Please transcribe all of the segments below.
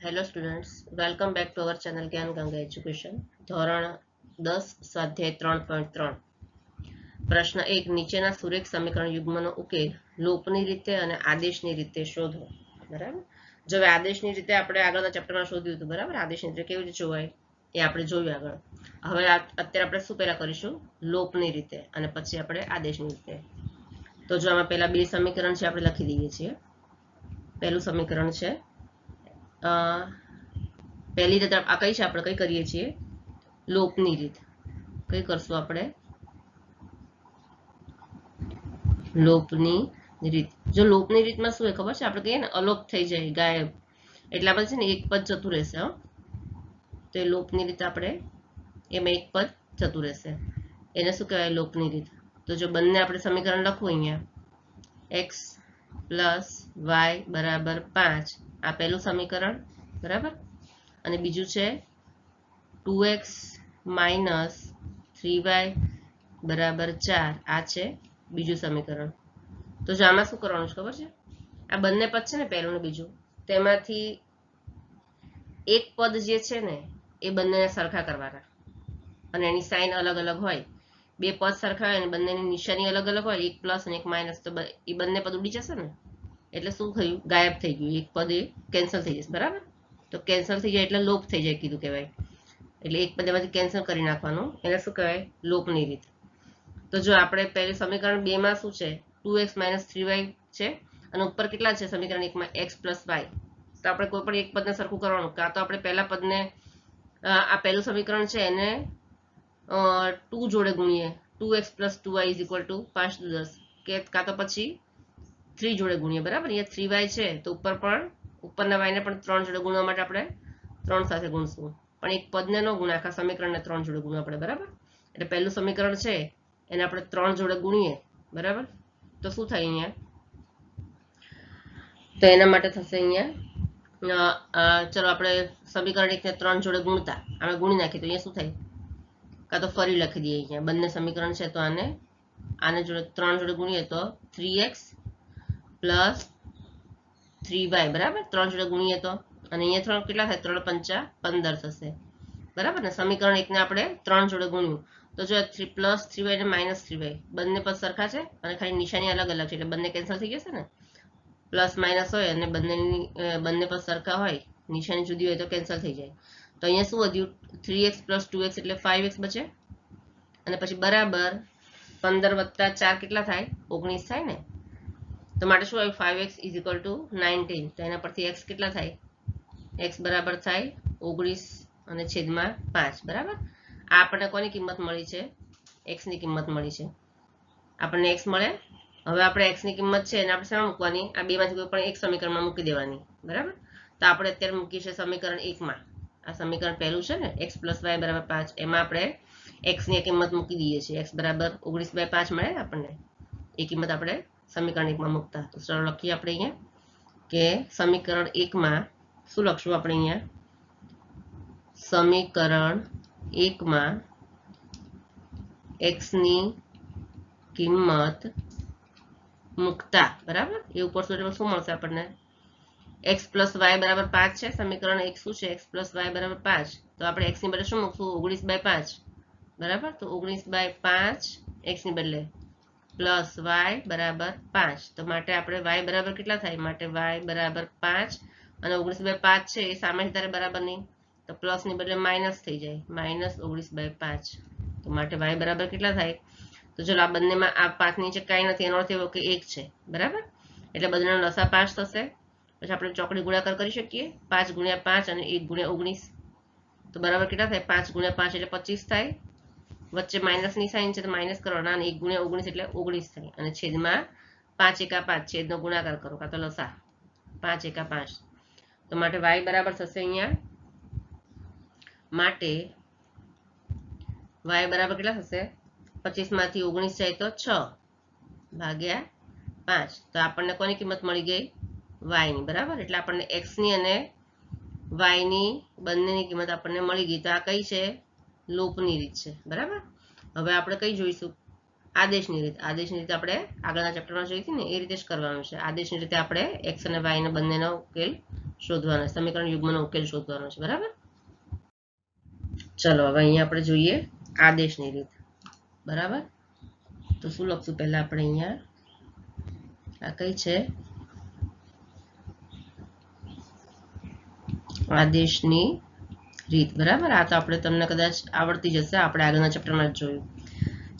Hello students, welcome back to our channel જ્ઞાન Ganga education. ધોરણ 10 સ્વાધ્યાય 3.3. પ્રશ્ન 1. નીચેના સુરેખ સમીકરણ યુગ્મનો ઉકેલ લોપની રીતે અને આદેશની રીતે શોધો. બરાબર. જો હવે આદેશની રીતે આપણે આગળના ચેપ્ટરમાં શોધ્યું હતું. બરાબર. આદેશની રીતે કેવી રીતે જોવાય એ આપણે જોયું આગળ. હવે અત્યારે આપણે શું પહેલા કરીશું? લોપની રીતે અને પછી આપણે આદેશની રીતે. તો જો આમાં પહેલા બે સમીકરણ છે આપણે લખી દઈએ છીએ. પહેલું સમીકરણ છે પહેલી રીત આ કઈ છે, આપણે કઈ કરીએ છીએ? લોપની રીત. કઈ કરશું આપણે? લોપની રીત. જો લોપની રીતમાં શું હોય ખબર છે? આપણે કહીએ ને અલોપ થઈ જાય, ગાયબ, એટલે આપણે છે ને એક પદ જતું રહેશે. તો એ લોપની રીત આપણે એમાં એક પદ જતું રહેશે. એને શું કહેવાય? લોપની રીત. તો જો બંને આપણે સમીકરણ લખવું અહીંયા, x પ્લસ વાય બરાબર 5, આ પહેલું સમીકરણ. બરાબર. અને બીજું છે 2x માઇનસ 3y બરાબર 4, આ છે બીજું સમીકરણ. તો જો આમાં શું કરવાનું છે ખબર છે? આ બંને પદ છે ને, પહેલું ને બીજું, તેમાંથી એક પદ જે છે ને એ બંનેને સરખા કરવાના અને એની સાઇન અલગ અલગ હોય. બે પદ સરખા હોય અને બંનેની નિશાની અલગ અલગ હોય, એક પ્લસ અને એક માઇનસ, તો એ બંને પદ ઉડી જશે ને. એટલે શું થયું? ગાયબ થઈ ગયું. એક પદ એ કેન્સલ થઈ જશે. બરાબર. તો કેન્સલ થઈ જાય એટલે લોપ થઈ જાય કીધું કહેવાય. એટલે એક પદ એમાંથી કેન્સલ કરી નાખવાનું, એને શું કહેવાય? લોપની રીત. તો જો આપણે પહેલું સમીકરણ 2 માં શું છે? 2x - 3y છે અને ઉપર કેટલા છે સમીકરણ 1 માં? x + y. તો આપણે કોઈ પણ એક પદને સરખું કરવાનું. કાં તો આપણે પહેલા પદને, આ પહેલું સમીકરણ છે એને 2 જોડે ગુણીએ, 2x + 2y = 5 × 10, કે કાં તો પછી 3 જોડે ગુણીએ. બરાબર. અહીંયા 3y છે તો ઉપર પણ, ઉપરના y ને પણ 3 જોડે ગુણવા માટે આપણે 3 સાથે ગુણશું. પણ એક પદને ન ગુણે, આખા સમીકરણને 3 જોડે ગુણવા પડે. બરાબર. એટલે પહેલું સમીકરણ છે એને આપણે 3 જોડે ગુણીએ. બરાબર. તો શું થાય અહીંયા? તો એના માટે થશે અહીંયા, ચલો આપણે સમીકરણ 1 ને 3 જોડે ગુણતા આપણે ગુણી નાખીએ તો અહીંયા શું થાય? કાં તો ફરી લખી દઈએ. અહીંયા બંને સમીકરણ છે તો આને જોડે 3 જોડે ગુણીએ તો 3x + 3y બરાબર. 3 જોડે ગુણીએ તો, અને અહીંયા 3 કેટલા થાય? 3 × 5 = 15 થશે. બરાબર ને. સમીકરણ 1 ને આપણે 3 જોડે ગુણ્યું તો જો +3y ને -3y બંને પદ સરખા છે અને ખાલી નિશાની અલગ અલગ છે એટલે બંને કેન્સલ થઈ જશે ને. પ્લસ માઇનસ હોય અને બંને પદ સરખા હોય, નિશાની જુદી હોય તો કેન્સલ થઈ જાય. તો અહીંયા શું વધ્યું? 3x + 2x એટલે 5x બચે. અને પછી બરાબર 15 + 4 કેટલા થાય? 19 થાય ને. તો માટે શું આવ્યું? 5x = 19. તો એના પરથી x કેટલા થાય? x બરાબર થાય 19 અને છેદમાં 5. બરાબર. આ આપણને કોની કિંમત મળી છે? x ની કિંમત મળી છે. આપણને x મળે. હવે આપણે x ની કિંમત છે એને આપણે શેમાં મૂકવાની? આ બેમાંથી કોઈ પણ એક સમીકરણમાં મૂકી દેવાની. બરાબર. તો આપણે અત્યારે મૂકીએ છીએ સમીકરણ 1 માં. આ સમીકરણ પહેલું છે ને, x + y = 5, એમાં આપણે x ની કિંમત મૂકી દઈએ છીએ. x બરાબર 19/5 મળે આપણને. એ કિંમત આપણે સમીકરણ 1 માં મૂકતા. તો ચલો લખીએ આપણે અહીંયા કે સમીકરણ 1 માં શું લખશું આપણે અહીંયા? સમીકરણ 1 માં x ની કિંમત મૂકતા. બરાબર. એ ઉપર શું મળશે આપણને? x + y = 5 છે. સમીકરણ 1 શું છે? x + y = 5. તો આપણે x ની બદલે શું મૂકશું? 19/5. બરાબર. તો 19/5 x ની બદલે પ્લસ y = 5. તો માટે આપણે y બરાબર કેટલા થાય? માટે y બરાબર 5 અને 19/5 છે એ સામે ત્યારે બરાબર નહીં, તો પ્લસ ની બદલે માઇનસ થઈ જાય, -19/5. તો માટે y બરાબર કેટલા થાય? તો ચલો આ બંનેમાં આ 5 ની નીચે કાંઈ નથી, એનો અર્થ એવો કે 1 છે. બરાબર. એટલે બંનેનો લસા 5 થશે. પછી આપણે ચોકડી ગુણાકાર કરી શકીએ. 5 × 5 અને 1 × 19. તો બરાબર કેટલા થાય? 5 × 5 એટલે 25 થાય. વચ્ચે માઇનસની સાઇન છે તો માઇનસ કરવાના, અને 1 × 19 એટલે 19 થાય. અને છેદમાં 5 × 5, છેદનો ગુણાકાર કરો કાં તો લસા, 5 × 5. તો માટે y બરાબર થશે અહીંયા, માટે y બરાબર કેટલા થશે? 25 માંથી 19 જાય તો 6/5. તો આપણને કોની કિંમત મળી ગઈ? y ની. બરાબર. એટલે આપણને x ની અને y ની બંનેની કિંમત આપણને મળી ગઈ. તો આ કઈ છે? લોપની રીત છે. બરાબર. હવે આપણે કઈ જોઈશું? આદેશની રીત. આદેશની રીત આપણે આગળના ચેપ્ટરમાં જોઈ હતી ને, એ રીતે જ કરવાનું છે. આદેશની રીતે આપણે x અને y ને બંનેનો ઉકેલ શોધવાનો, સમીકરણ યુગ્મનો ઉકેલ શોધવાનો છે, બરાબર. ચલો હવે અહીંયા આપણે જોઈએ આદેશની રીત, બરાબર. તો શું લખશું પહેલા આપણે અહીંયા, આ કઈ છે, આદેશની રીત, બરાબર. આ તો આપણે તમને કદાચ આવડતી જશે, આપણે આગળના ચેપ્ટરમાં જ જોયું.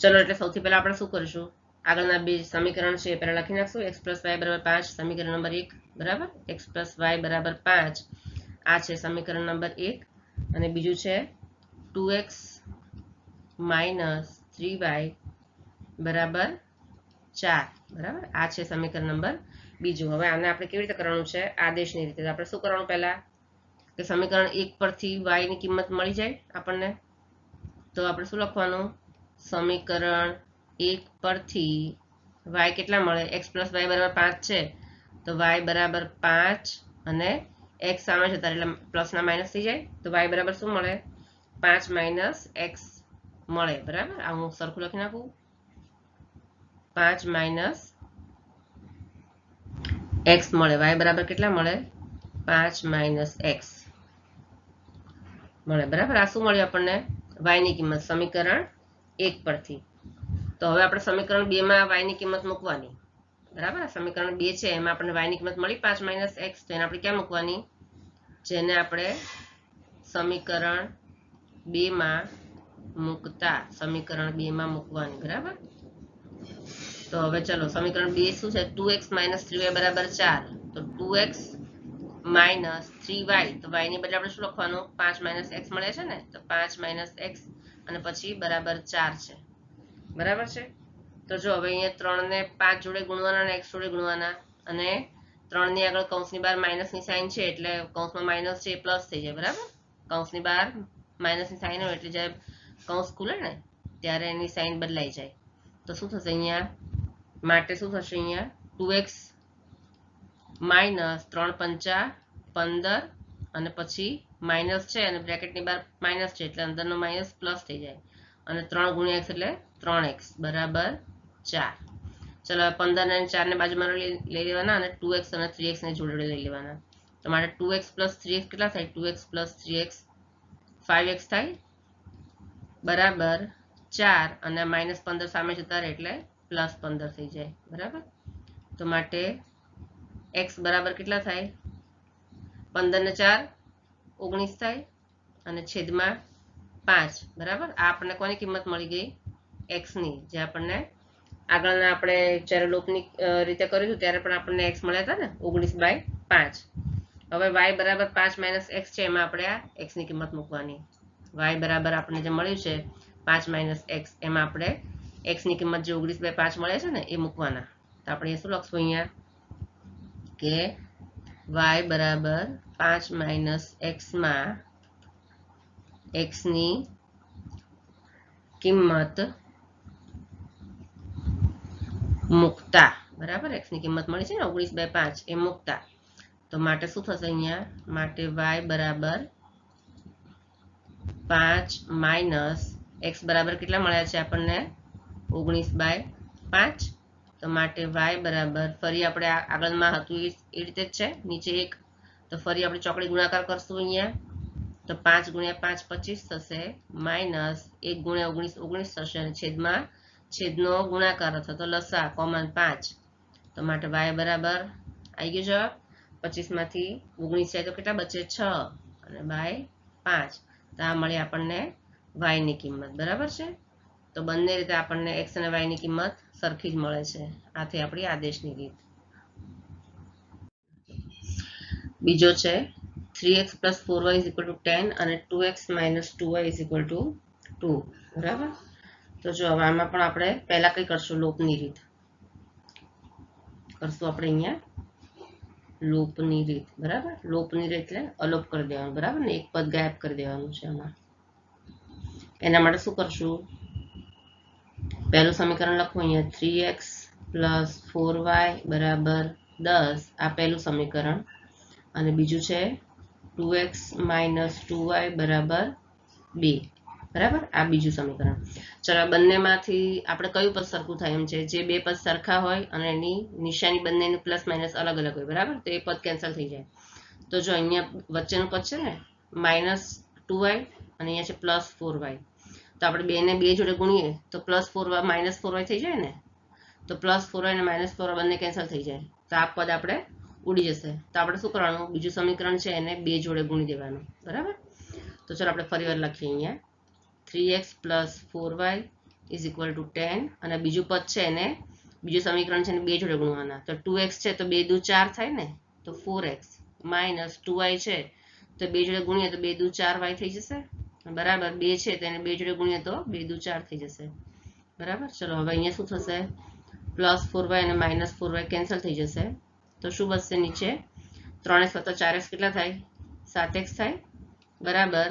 ચલો એટલે સૌથી પહેલા આપણે શું કરીશું, આગળના બે સમીકરણ છે પહેલા લખી નાખશું. x + y = 5 સમીકરણ નંબર 1, બરાબર. x + y = 5 આ છે સમીકરણ નંબર 1 અને બીજું છે 2x - 3y = 4, બરાબર. આ છે સમીકરણ નંબર બીજું. હવે આને આપણે કેવી રીતે કરવાનું છે, આદેશની રીતે. આપણે શું કરવાનું પહેલા કે સમીકરણ 1 પરથી y ની કિંમત મળી જાય આપણને, તો આપણે શું લખવાનું, સમીકરણ 1 પરથી y કેટલા મળે, x + y = 5 છે તો y = 5 અને x સામે છે એટલે પ્લસના માઇનસ થઈ જાય તો y બરાબર શું મળે, 5 - x મળે, બરાબર. આ હું સરખું લખી નાખું, 5 - x મળે, y બરાબર કેટલા મળે, 5 - x મળે, બરાબર. આ શું મળ્યું આપણને, y ની કિંમત સમીકરણ 1 પરથી. તો હવે આપણે સમીકરણ 2 માં y ની કિંમત મૂકવાની, બરાબર. સમીકરણ 2 છે એમાં આપણને y ની કિંમત મળી 5 - x, તો એને આપણે ક્યાં મૂકવાની, જેને આપણે સમીકરણ 2 માં મૂકતા, સમીકરણ 2 માં મૂકવાની, બરાબર. તો હવે ચલો સમીકરણ 2 શું છે, 2x - 3y = 4, તો 2x - 3y, તો y ની બદલે આપણે શું લખવાનું, 5 - x મળે છે ને, તો 5 - x અને પછી બરાબર 4 છે, બરાબર છે. તો જો હવે અહીંયા 3 ને 5 જોડે ગુણવાના અને x જોડે ગુણવાના, અને 3 ની આગળ કૌંસની બહાર માઇનસની સાઇન છે એટલે કૌંસમાં માઇનસ છે એ પ્લસ થઈ જાય, બરાબર. કૌંસની બહાર માઇનસની સાઇન હોય એટલે જ્યારે કૌંસ ખુલે ને ત્યારે એની સાઇન બદલાઈ જાય. તો શું થશે અહીંયા, માટે શું થશે અહીંયા, 2x - 3 × 5 = 15 અને પછી માઇનસ છે અને બ્રેકેટની બહાર માઇનસ છે એટલે અંદરનો માઇનસ પ્લસ થઈ જાય અને 3 × x એટલે 3x = 4. ચલો 15 ને 4 ને બાજુમાં લઈ લેવાના અને 2x અને 3x ને જોડે લઈ લેવાના. તો માટે 2x + 3x કેટલા થાય, 2x + 3x 5x થાય, બરાબર 4 અને -15 સામે જતા રહે એટલે +15 થઈ જાય, બરાબર. તો માટે x બરાબર કેટલા થાય, 15 ને 4 19 થાય અને છેદમાં 5, બરાબર. આ આપણને કોની કિંમત મળી ગઈ, x ની, જે આપણને આગળના આપણે જ્યારે લોપની રીતે કર્યું હતું ત્યારે પણ આપણને x મળ્યા હતા ને, 19/5. હવે y બરાબર 5 - x છે એમાં આપણે આ x ની કિંમત મૂકવાની. y બરાબર આપણને જે મળ્યું છે 5 - x, એમાં આપણે x ની કિંમત જે 19/5 મળે છે ને એ મૂકવાના. તો આપણે શું લખશું અહીંયા કે y બરાબર 5 - x માં x ની કિંમત મૂકતા, બરાબર. x ની કિંમત મળી છે ને 19/5 એ મૂકતા. તો માટે શું થશે અહીંયા, માટે y બરાબર 5 - x બરાબર કેટલા મળ્યા છે આપણને, 19/5. તો માટે y બરાબર, ફરી આપણે આગળમાં હતું એ રીતે જ છે, નીચે 1, તો ફરી આપણે ચોકડી ગુણાકાર કરશું અહીંયા, તો 5 × 5 25 થશે, માઇનસ 1 × 19 19 થશે અને છેદમાં છેદનો ગુણાકાર અથવા તો લસા કોમન 5. તો માટે y બરાબર આવી ગયો જવાબ, 25 માંથી 19 જાય તો કેટલા બચે, 6 અને બાય 5. તો આ મળી આપણને y ની કિંમત, બરાબર છે. તો બંને રીતે આપણને x અને y ની કિંમત સરખી જ મળે છે. આથી આપણી આદેશની રીત. બીજો છે 3x + 4y = 10 અને 2x - 2y = 2, બરાબર. તો જો હવે આમાં પણ આપણે પહેલા કઈ કરશું, લોપની રીત કરશું આપણે અહીંયા, લોપની રીત, બરાબર. લોપની રીત એટલે અલોપ કરી દેવાનું, બરાબર ને, એક પદ ગાયબ કરી દેવાનું છે આમાં. એના માટે શું કરશું, પહેલું સમીકરણ લખવું અહીંયા, 3x + 4y = 10, આ પહેલું સમીકરણ, અને બીજું છે 2x - 2y = 2, બરાબર. આ બીજું સમીકરણ. ચલો બંનેમાંથી આપણે કયું પદ સરખું થાય એમ છે, જે બે પદ સરખા હોય અને એની નિશાની બંનેનું પ્લસ માઇનસ અલગ અલગ હોય, બરાબર. તો એ પદ કેન્સલ થઈ જાય. તો જો અહીંયા વચ્ચેનું પદ છે ને -2y અને અહીંયા છે +4y, તો આપણે 2 ને 2 જોડે ગુણીએ તો +4y -4y થઈ જાય ને, તો +4y અને -4y બંને કેન્સલ થઈ જાય, તો આ પદ આપણે ઉડી જશે. તો આપણે શું કરવાનું, બીજું સમીકરણ છે એને 2 જોડે ગુણી દેવાનું, બરાબર. તો ચલો આપણે ફરીવાર લખીએ અહીંયા 3x + 4y = 10 અને બીજું પદ છે એને બીજું સમીકરણ છે એને 2 જોડે ગુણવાના. તો 2x છે તો 2 દુ 4 થાય ને, તો 4x - 2y છે તો 2 જોડે ગુણીએ તો 2 દુ 4y થઈ જશે, બરાબર. 2 છે તેને 2 જોડે ગુણીએ તો 2 દુ 4 થઈ જશે, બરાબર. ચલો હવે અહીંયા શું થશે, +4y અને -4y કેન્સલ થઈ જશે, તો શું બચશે નીચે 3x + 4x કેટલા થાય, 7x થાય, બરાબર.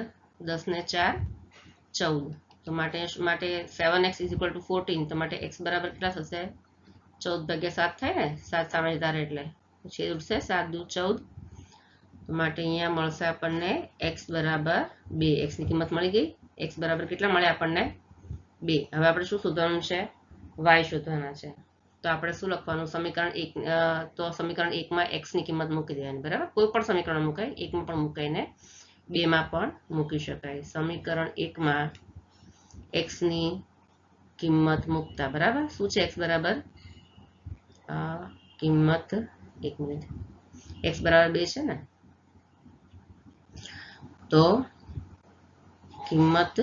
10 ને 4 14, તો માટે 7x = 14, તો માટે x બરાબર કેટલા થશે, 14 / 7 થાય ને, 7 સામે જતા રહે એટલે છેદ ઉડશે, 7 દુ 14, તો માટે અહીંયા મળશે આપણને x બરાબર 2, x ની કિંમત મળી ગઈ. x બરાબર કેટલા મળે આપણને 2. હવે આપણે શું શોધવાનું છે, y શોધવાના છે. તો આપણે શું લખવાનું, સમીકરણ 1, તો સમીકરણ 1 માં x ની કિંમત મૂકી દેવાની, બરાબર. કોઈ પણ સમીકરણ મુકાય, 1 માં પણ મુકાઈને 2 માં પણ મૂકી શકાય. સમીકરણ 1 માં x ની કિંમત મૂકતા, બરાબર. શું છે x બરાબર, કિંમત 1 મિનિટ, x બરાબર 2 છે ને, તો કિંમત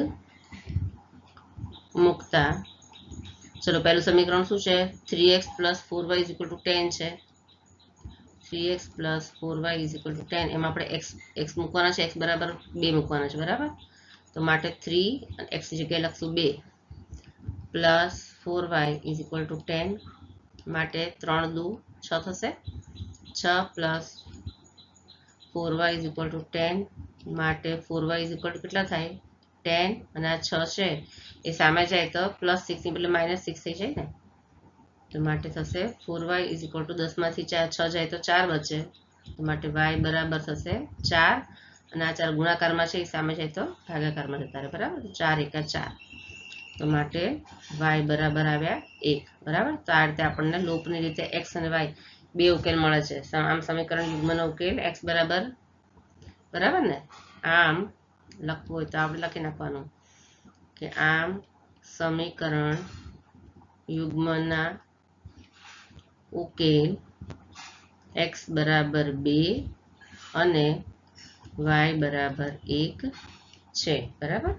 મૂકતા ચલો પહેલું સમીકરણ શું છે, 3x + 4y = 10 છે. 3x + 4y = 10, એમાં આપણે x મૂકવાના છે, x બરાબર 2 મૂકવાના છે, બરાબર. તો માટે 3 અને x ની જગ્યાએ લખશું 2 + 4y = 10, માટે 3 દુ 6 થશે, 6 + 4y = 10, માટે 4y = કેટલા થાય 10, અને આ 6 છે એ સામે જાય તો +6 ની બદલે -6 થઈ જાય ને, તો માટે થશે 4y = 10 માંથી 6 જાય તો 4 બચે, તો માટે y બરાબર થશે 4, અને આ 4 ગુણાકારમાં છે એ સામે જાય તો ભાગાકારમાં જતા રહે, બરાબર. 4 × 4, તો માટે y બરાબર આવ્યા 1, બરાબર. તો આ રીતે આપણને લોપની રીતે x અને y બે ઉકેલ મળે છે. આમ સમીકરણ યુગ્મનો ઉકેલ x બરાબર, બરાબર ને, આમ લખવું હોય તો આપણે લખી નાખવાનું કે આમ સમીકરણ યુગ્મના ઉકેલ x બરાબર 2 અને y બરાબર 1 છે, બરાબર.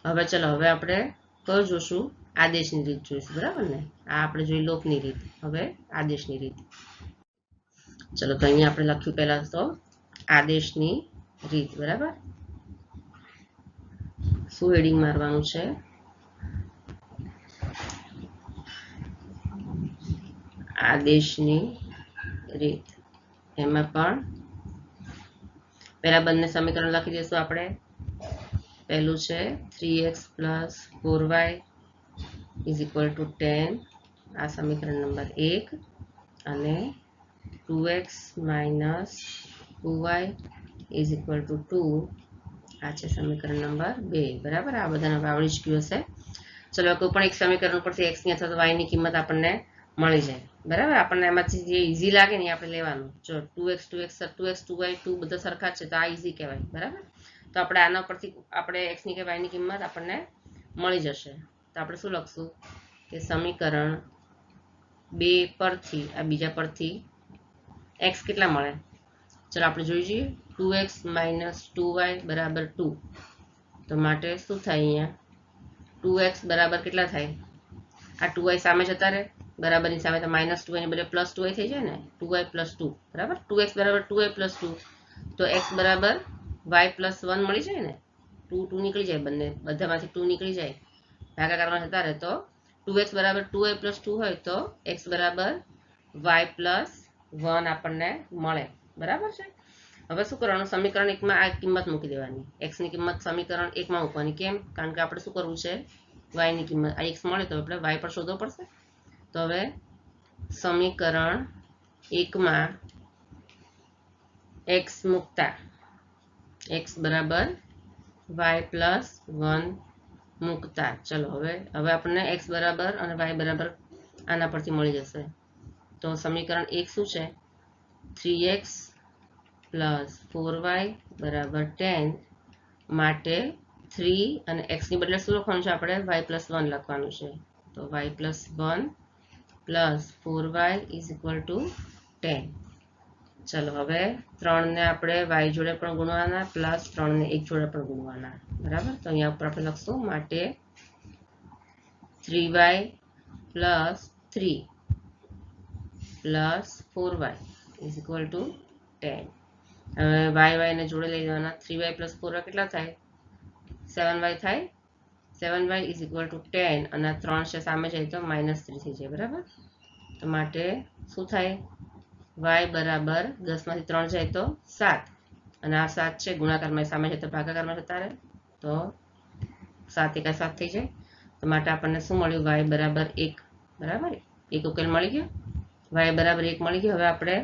હવે ચલો હવે આપણે કયું જોશું, આદેશની રીત જોઈશું, બરાબર ને. આ આપણે જોઈ લોપની રીત, હવે આદેશની રીત. ચલો તો અહીંયા આપણે લખ્યું પહેલા તો આદેશની રીત, બરાબર. શું હેડિંગ મારવાનું છે, આદેશની રીત. એમાં પણ પહેલા બંને સમીકરણ લખી દઈશું આપણે. પહેલું છે 3x + 4y = 10, આ સમીકરણ નંબર 1, અને 2x - 2y = 2, આ છે સમીકરણ નંબર 2, બરાબર. આ બધાને આવડી જ ગયું હશે. ચલો કોઈ પણ એક સમીકરણ પરથી x ની અથવા y ની કિંમત આપણને મળી જાય, બરાબર. આપણને એમાંથી જે ઈઝી લાગે ને આપણે લેવાનું. જો 2x 2y 2 બધા સરખા છે તો આ ઈઝી કહેવાય, બરાબર. તો આપણે આના પરથી આપણે x ની કે y ની કિંમત આપણને મળી જશે. તો આપણે શું લખશું કે સમીકરણ 2 પરથી આ બીજા પરથી x કેટલા મળે, ચલો આપણે જોઈ જઈએ. 2x - 2y = 2, તો માટે શું થાય, અહીંયા 2x બરાબર કેટલા થાય, આ 2y સામે જતા રહે, બરાબરની સામે તો -2y ની બદલે +2y થઈ જાય ને, 2y + 2, બરાબર. 2x બરાબર 2y + 2, તો x બરાબર y + 1 મળી જાય ને, 2 નીકળી જાય, બધામાંથી 2 નીકળી જાય, ભાગાકારમાં જતા રહે, તો 2x બરાબર 2y + 2 હોય તો x બરાબર y + 1 આપણને મળે, બરાબર છે. હવે શું કરવાનું, સમીકરણ 1 માં આ કિંમત મૂકી દેવાની, x ની કિંમત સમીકરણ 1 માં મૂકવાની. કેમ, કારણ કે આપણે શું કરવું છે, y ની કિંમત, આ x મળે તો આપણે y પર શોધવો પડશે. તો હવે સમીકરણ 1 માં x મૂકતા, x બરાબર y + 1 મૂકતા, ચલો હવે આપણને x બરાબર અને y બરાબર આના પરથી મળી જશે. તો સમીકરણ 1 શું છે, 3x પ્લસ 4y બરાબર 10 માટે 3 અને x ની બદલે શું લખવાનું છે આપણે y પ્લસ 1 લખવાનું છે તો y plus 1 plus 4y is equal to 10. ચલો હવે 3 ને આપણે y જોડે પણ ગુણવાના પ્લસ 3 ને 1 જોડે પણ ગુણવાના બરાબર. તો અહીંયા ઉપર આપણે લખશું માટે 3y plus 3 plus 4y is equal to 10. હવે y ને જોડે લઈ જવાના 3y પ્લસ 4y કેટલા થાય 7y થાય 7y ઇઝ ઇક્વલ ટુ 10 અને 3 છે સામે જાય તો -3 થઈ જાય બરાબર. તો માટે શું થાય y બરાબર 10 માંથી 3 જાય તો 7 અને આ 7 છે ગુણાકારમાં સામે જાય તો ભાગાકારમાં જતા રહે તો 7 એકા 7 થઈ જાય. તો માટે આપણને શું મળ્યું y બરાબર 1 બરાબર એક ઉકેલ મળી ગયો y બરાબર 1 મળી ગયો. હવે આપણે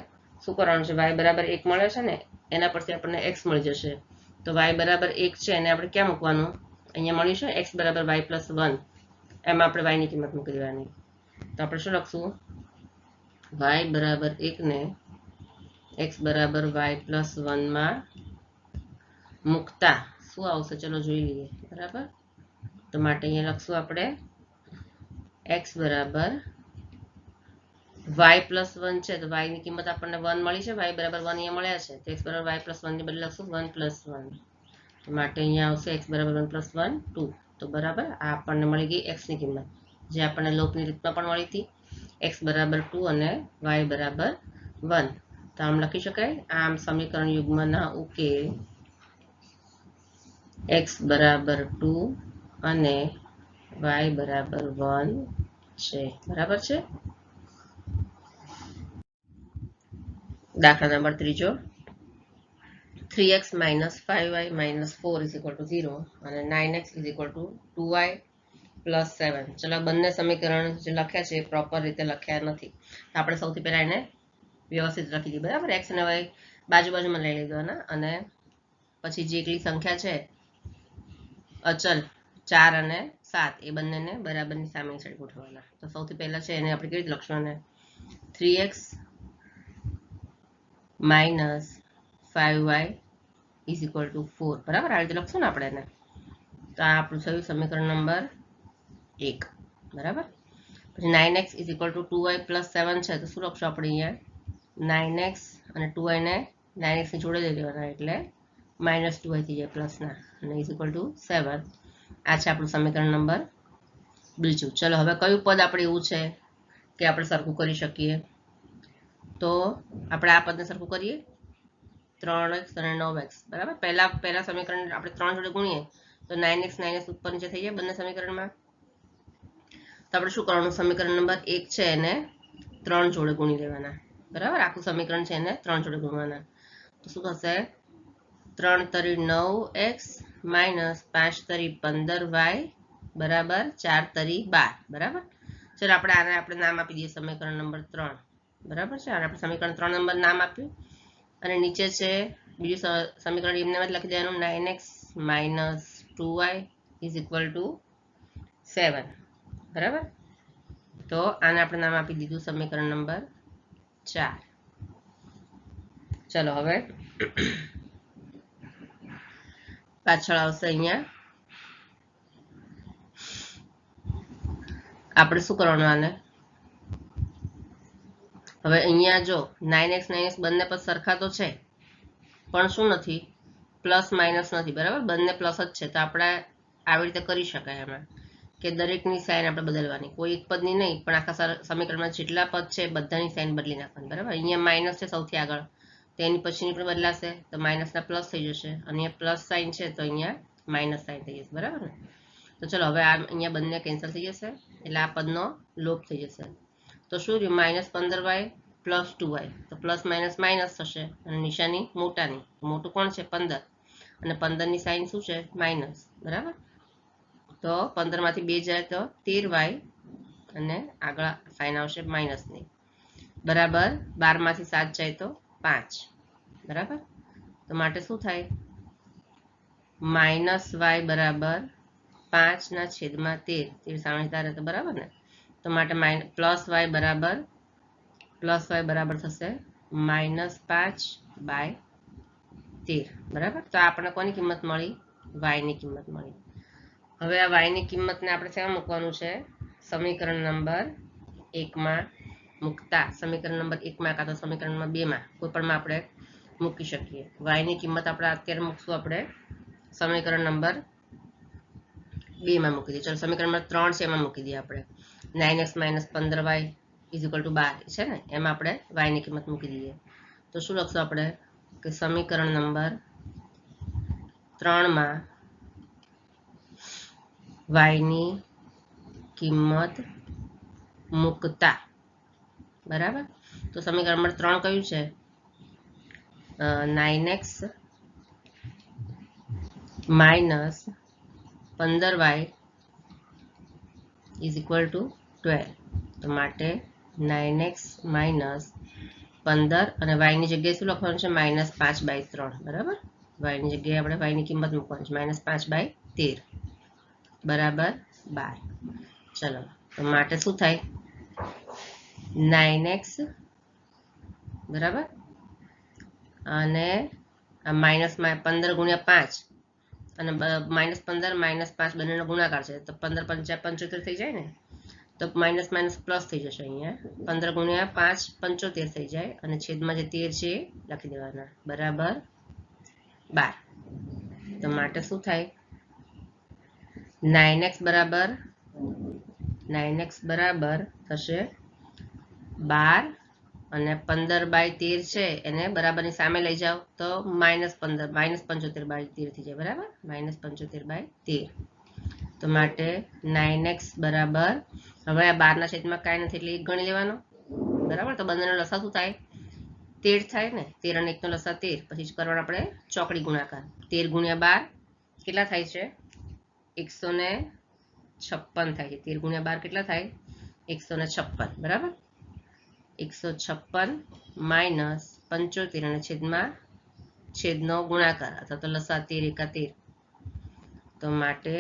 શું કરવાનું છે y બરાબર 1 મળે છે ને એના પરથી આપણને x મળી જશે તો y બરાબર 1 છે એને આપણે ક્યાં મૂકવાનું અહીંયા મળ્યું છે x બરાબર y પ્લસ 1 એમાં આપણે y ની કિંમત મૂકી દેવાની. તો આપણે શું લખશું y બરાબર 1 ને x બરાબર y પ્લસ 1 માં મૂકતા શું આવશે ચલો જોઈ લઈએ બરાબર. તો માટે અહીંયા લખશું આપણે x બરાબર y પ્લસ 1 છે તો y ની કિંમત આપણને 1 મળી છે y બરાબર 1 અહીંયા મળ્યા છે તો x બરાબર y પ્લસ 1 ની બદલે લખશું 1 પ્લસ 1 તો માટે અહીંયા આવશે x બરાબર 1 પ્લસ 1 2 તો બરાબર આ આપણને મળી ગઈ x ની કિંમત જે આપણને લોપની રીતમાં પણ મળી હતી x બરાબર 2 અને y બરાબર 1. તો આમ લખી શકાય આમ સમીકરણ યુગ્મના ઉકેલ x બરાબર 2 અને y બરાબર 1 છે બરાબર છે. દાખલા number 3 3x minus 5y minus 4 is equal to 0 અને 9x is equal to 2y plus 7. ચલો બંને સમીકરણ જે લખ્યા છે પ્રોપર રીતે લખ્યા નથી તો આપણે સૌથી પહેલા એને વ્યવસ્થિત લખી દીધી બરાબર. x અને y બાજુમાં લઈ લીધવાના અને પછી જે એકલી સંખ્યા છે અચલ 4 અને 7 એ બંનેને બરાબરની સામેની સાઈડ ગોઠવવાના. તો સૌથી પહેલા છે એને આપણે કેવી રીતે લખશું અને 3x minus 5y is equal to 4 બરાબર આ રીતે લખશું ને આપણે એને. તો આ આપણું થયું સમીકરણ નંબર 1 બરાબર. પછી 9x is equal to 2y plus 7 છે તો શું લખશું આપણે અહીંયા 9x અને 2y ને 9x ની જોડે લઈ લેવાના એટલે -2y થઈ જાય પ્લસના અને is equal to 7. આ છે આપણું સમીકરણ નંબર બીજું. ચલો હવે કયું પદ આપણે એવું છે કે આપણે સરખું કરી શકીએ તો આપણે આ પદને સરખું કરીએ 3x અને 9x બરાબર. પહેલા સમીકરણ આપણે 3 જોડે ગુણીએ તો 9x ઉપર નીચે થઈ જાય બંને સમીકરણમાં. તો આપણે શું કરવાનું સમીકરણ નંબર 1 છે એને 3 જોડે ગુણી લેવાના બરાબર. આખું સમીકરણ છે એને 3 જોડે ગુણવાના તો શું થશે 3 તરી 9x minus 5 તરી 15y બરાબર 4 તરી 12 બરાબર. ચલો આપણે આને આપણે નામ આપી દઈએ સમીકરણ નંબર 3 બરાબર છે. આને આપણે સમીકરણ 3 નંબર નામ આપ્યું અને નીચે છે બીજું સમીકરણ એમને લખી દેવાનું 9x minus 2y is equal to 7 બરાબર. તો આને આપણે નામ આપી દીધું સમીકરણ નંબર 4. ચલો હવે પાછળ આવશે અહીંયા આપણે શું કરવાનું આને હવે અહીંયા જો 9x 9x બંને પદ સરખા તો છે પણ શું નથી પ્લસ માઇનસ નથી બરાબર બંને પ્લસ જ છે તો આપણે આવી રીતે કરી શકાય એમાં કે દરેકની સાઇન આપણે બદલવાની કોઈ એક પદની નહીં પણ આખા સમીકરણમાં જેટલા પદ છે બધાની સાઇન બદલી નાખવાની બરાબર. અહીંયા માઇનસ છે સૌથી આગળ તો એની પછીની પણ બદલાશે તો માઇનસના પ્લસ થઈ જશે અને અહીંયા પ્લસ સાઇન છે તો અહીંયા માઇનસ સાઇન થઈ જશે બરાબર ને. તો ચલો હવે આ અહીંયા બંને કેન્સલ થઈ જશે એટલે આ પદનો લોપ થઈ જશે તો શું રહ્યું -15y પ્લસ 2y તો પ્લસ માઇનસ માઇનસ થશે અને નિશાની મોટાની મોટું કોણ છે 15 અને 15ની સાઇન શું છે માઇનસ બરાબર. તો 15 માંથી 2 જાય તો 13y અને આગળ સાઇન આવશે માઇનસની બરાબર. 12 માંથી 7 જાય તો 5 બરાબર. તો માટે શું થાય -y બરાબર 5/13 સામે તારે તો બરાબર ને. તો માટે પ્લસ y બરાબર થશે -5/13 13 બરાબર. તો આપણને કોની કિંમત મળી? y ની કિંમત મળી. હવે આ y ની કિંમતને આપણે શેમાં મૂકવાનું છે? સમીકરણ નંબર 1 માં મૂકતા સમીકરણ નંબર 1 માં કાં તો સમીકરણ નંબર 2 માં કોઈ પણમાં આપણે મૂકી શકીએ. y ની કિંમત આપણે અત્યારે મૂકશું આપણે સમીકરણ નંબર 2 માં મૂકી દઈએ. ચલો સમીકરણ નંબર 3 છે એમાં મૂકી દઈએ આપણે. 9x - 15y = 12 છે ને, એમાં આપણે y ની કિંમત મૂકી દઈએ. તો શું લખશું આપણે કે સમીકરણ નંબર 3 માં y ની કિંમત મૂકતા બરાબર. તો સમીકરણ નંબર 3 કયું છે? 9x - 15y = 12. તો માટે 9x - 15 અને y ની જગ્યાએ શું લખવાનું છે? -5/3 બરાબર. y ની જગ્યાએ આપણે y ની કિંમત મૂકવાની છે -5/13 બરાબર 12. ચલો તો માટે શું થાય? 9x બરાબર અને -15 × 5 અને -15 - 5 બંનેનો ગુણાકાર છે તો 15 × 5 = 75 થઈ જાય ને. તો માઇનસ માઇનસ પ્લસ થઈ જશે. અહીંયા 15 × 5 = 75 થઈ જાય અને છેદમાં જે 13 છે લખી દેવાના બરાબર 12. તો માટે શું થાય? 9x બરાબર થશે 12 અને 15/13 છે એને બરાબરની સામે લઈ જાઓ તો -15 -75/13 થઈ જાય બરાબર -75/13. તો માટે 9x બરાબર હવે આ 12 ના છેદમાં કાંઈ નથી એટલે 1 ગણી લેવાનો બરાબર. તો બંનેનો લસાઅ શું થાય? 13 થાય ને. 13 અને 1 નો લસાઅ 13. પછી કરવાનો આપણે ચોકડી ગુણાકાર. 13 × 12 કેટલા થાય છે? 156 થાય છે. 13 × 12 કેટલા થાય? 156 બરાબર. 156 - 75 અને છેદમાં છેદનો ગુણાકાર અથવા તો લસાઅ 13 × 13. તો માટે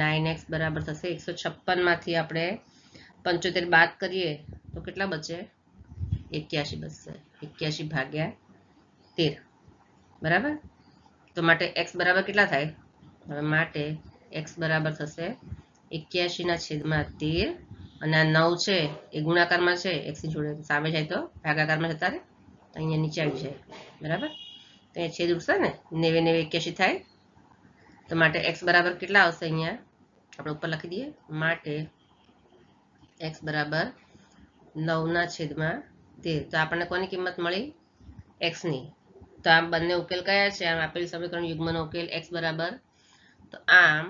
9x બરાબર થશે 156 માંથી આપણે 75 બાદ કરીએ તો કેટલા બચે? 81 બચશે. 81/13 બરાબર. તો માટે x બરાબર કેટલા થાય? હવે માટે x બરાબર થશે 81/13 અને આ 9 છે એ ગુણાકારમાં છે x ની જોડે સામે જાય તો ભાગાકારમાં જતા રહે તો અહીંયા નીચે આવી જાય બરાબર. તો અહીંયા છેદ ઉડશે ને 90 90 81 થાય. તો માટે x બરાબર કેટલા આવશે? અહીંયા આપણે ઉપર લખી દઈએ. માટે x બરાબર 9/13. તો આપણને કોની કિંમત મળી? x ની. તો આમ બંને ઉકેલ કયા છે? આમ આપેલ સમીકરણ યુગ્મનો ઉકેલ x બરાબર. તો આમ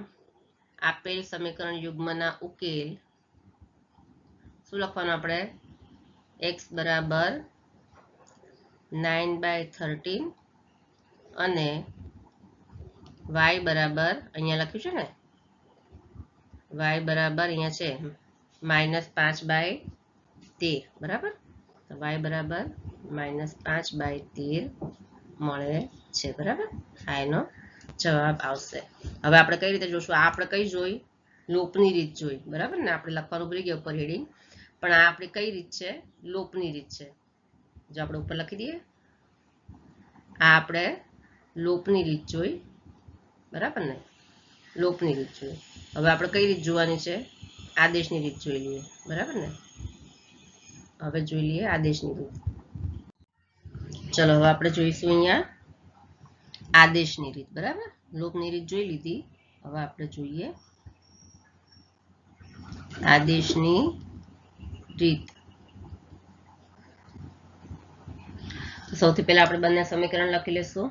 આપેલ સમીકરણ યુગ્મના ઉકેલ શું લખવાનું આપણે? x બરાબર 9/13 અને y બરાબર અહીંયા લખ્યું છે ને y બરાબર અહીંયા છે -5/13 બરાબર. તો y બરાબર -5/13 મળે છે બરાબર. આ એનો જવાબ આવશે. હવે આપણે કઈ રીતે જોશું? આ આપણે કઈ જોઈ? લોપની રીત જોઈ બરાબર ને. આપણે લખવાનું ભૂલી ગયા ઉપર હેડિંગ, પણ આ આપણી કઈ રીત છે? લોપની રીત છે. જો આપણે ઉપર લખી દઈએ આ આપણે લોપની રીત જોઈ બરાબર ને. લોપની રીત જોઈ. હવે આપણે કઈ રીત જોવાની છે? આદેશની રીત જોઈ લઈએ બરાબર ને. હવે જોઈ લઈએ આદેશની રીત. ચલો હવે આપણે જોઈશું અહીંયા આદેશની રીત બરાબર. લોપની રીત જોઈ લીધી. હવે આપણે જોઈએ આદેશની રીત. સૌથી પહેલા આપણે બંને સમીકરણ લખી લેશું.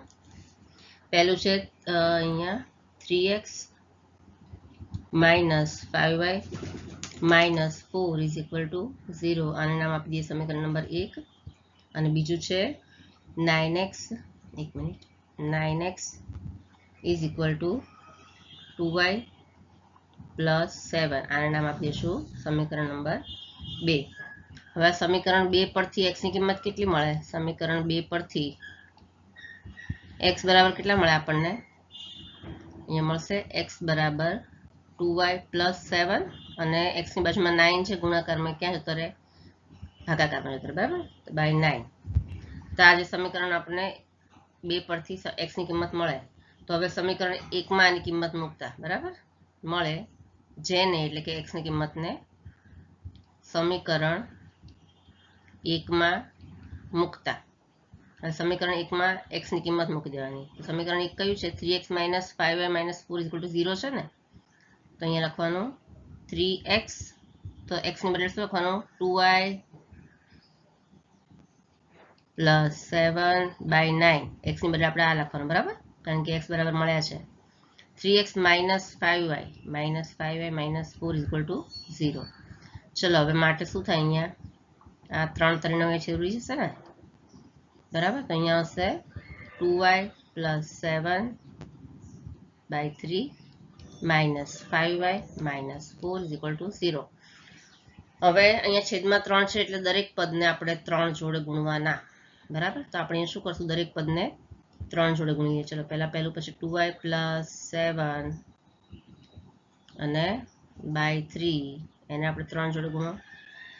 પહેલું છે અહીંયા 3x - 5y - 4 = 0. આને નામ આપી દઈએ સમીકરણ નંબર 1. અને બીજું છે 9x = 2y + 7. આને નામ આપી દઈશું સમીકરણ નંબર 2. હવે સમીકરણ 2 પરથી x ની કિંમત કેટલી મળે? સમીકરણ 2 પરથી x બરાબર કેટલા મળે આપણને? અહીંયા મળશે x બરાબર 2y + 7 અને x ની બાજુમાં 9 છે ગુણાકારમાં ક્યાં જતો રહે? ભાગાકારમાં જતો રહે બરાબર. તો / 9. તો આ જે સમીકરણ આપણે 2 પરથી x ની કિંમત મળે તો હવે સમીકરણ 1 માં આની કિંમત મૂકતા બરાબર મળે જેને એટલે કે x ની કિંમતને સમીકરણ 1 માં મૂકતા સમીકરણ 1 માં x ની કિંમત મૂકી દેવાની સમીકરણ 1 કયું છે 3x - 5y - 4 = 0 છે ને તો અહીંયા લખવાનું 3x તો x ની બદલે શું લખવાનું 2y + 7/9 x ની બદલે આપણે આ લખવાનું બરાબર કારણ કે x બરાબર મળ્યા છે 3x - 5y - 5y - 4 = 0 ચલો હવે માટે શું થાય અહીંયા આ 3 3 9 જરૂરી છે ને બરાબર તો અહીંયા આવશે 2y + 7/3 - 5y - 4 = 0 હવે અહીંયા છેદમાં 3 છે એટલે દરેક પદને આપણે 3 જોડે ગુણવાના બરાબર તો આપણે શું કરશું દરેક પદને 3 જોડે ગુણીએ ચલો પહેલું પછી 2y + 7 અને /3 એને આપણે 3 જોડે ગુણો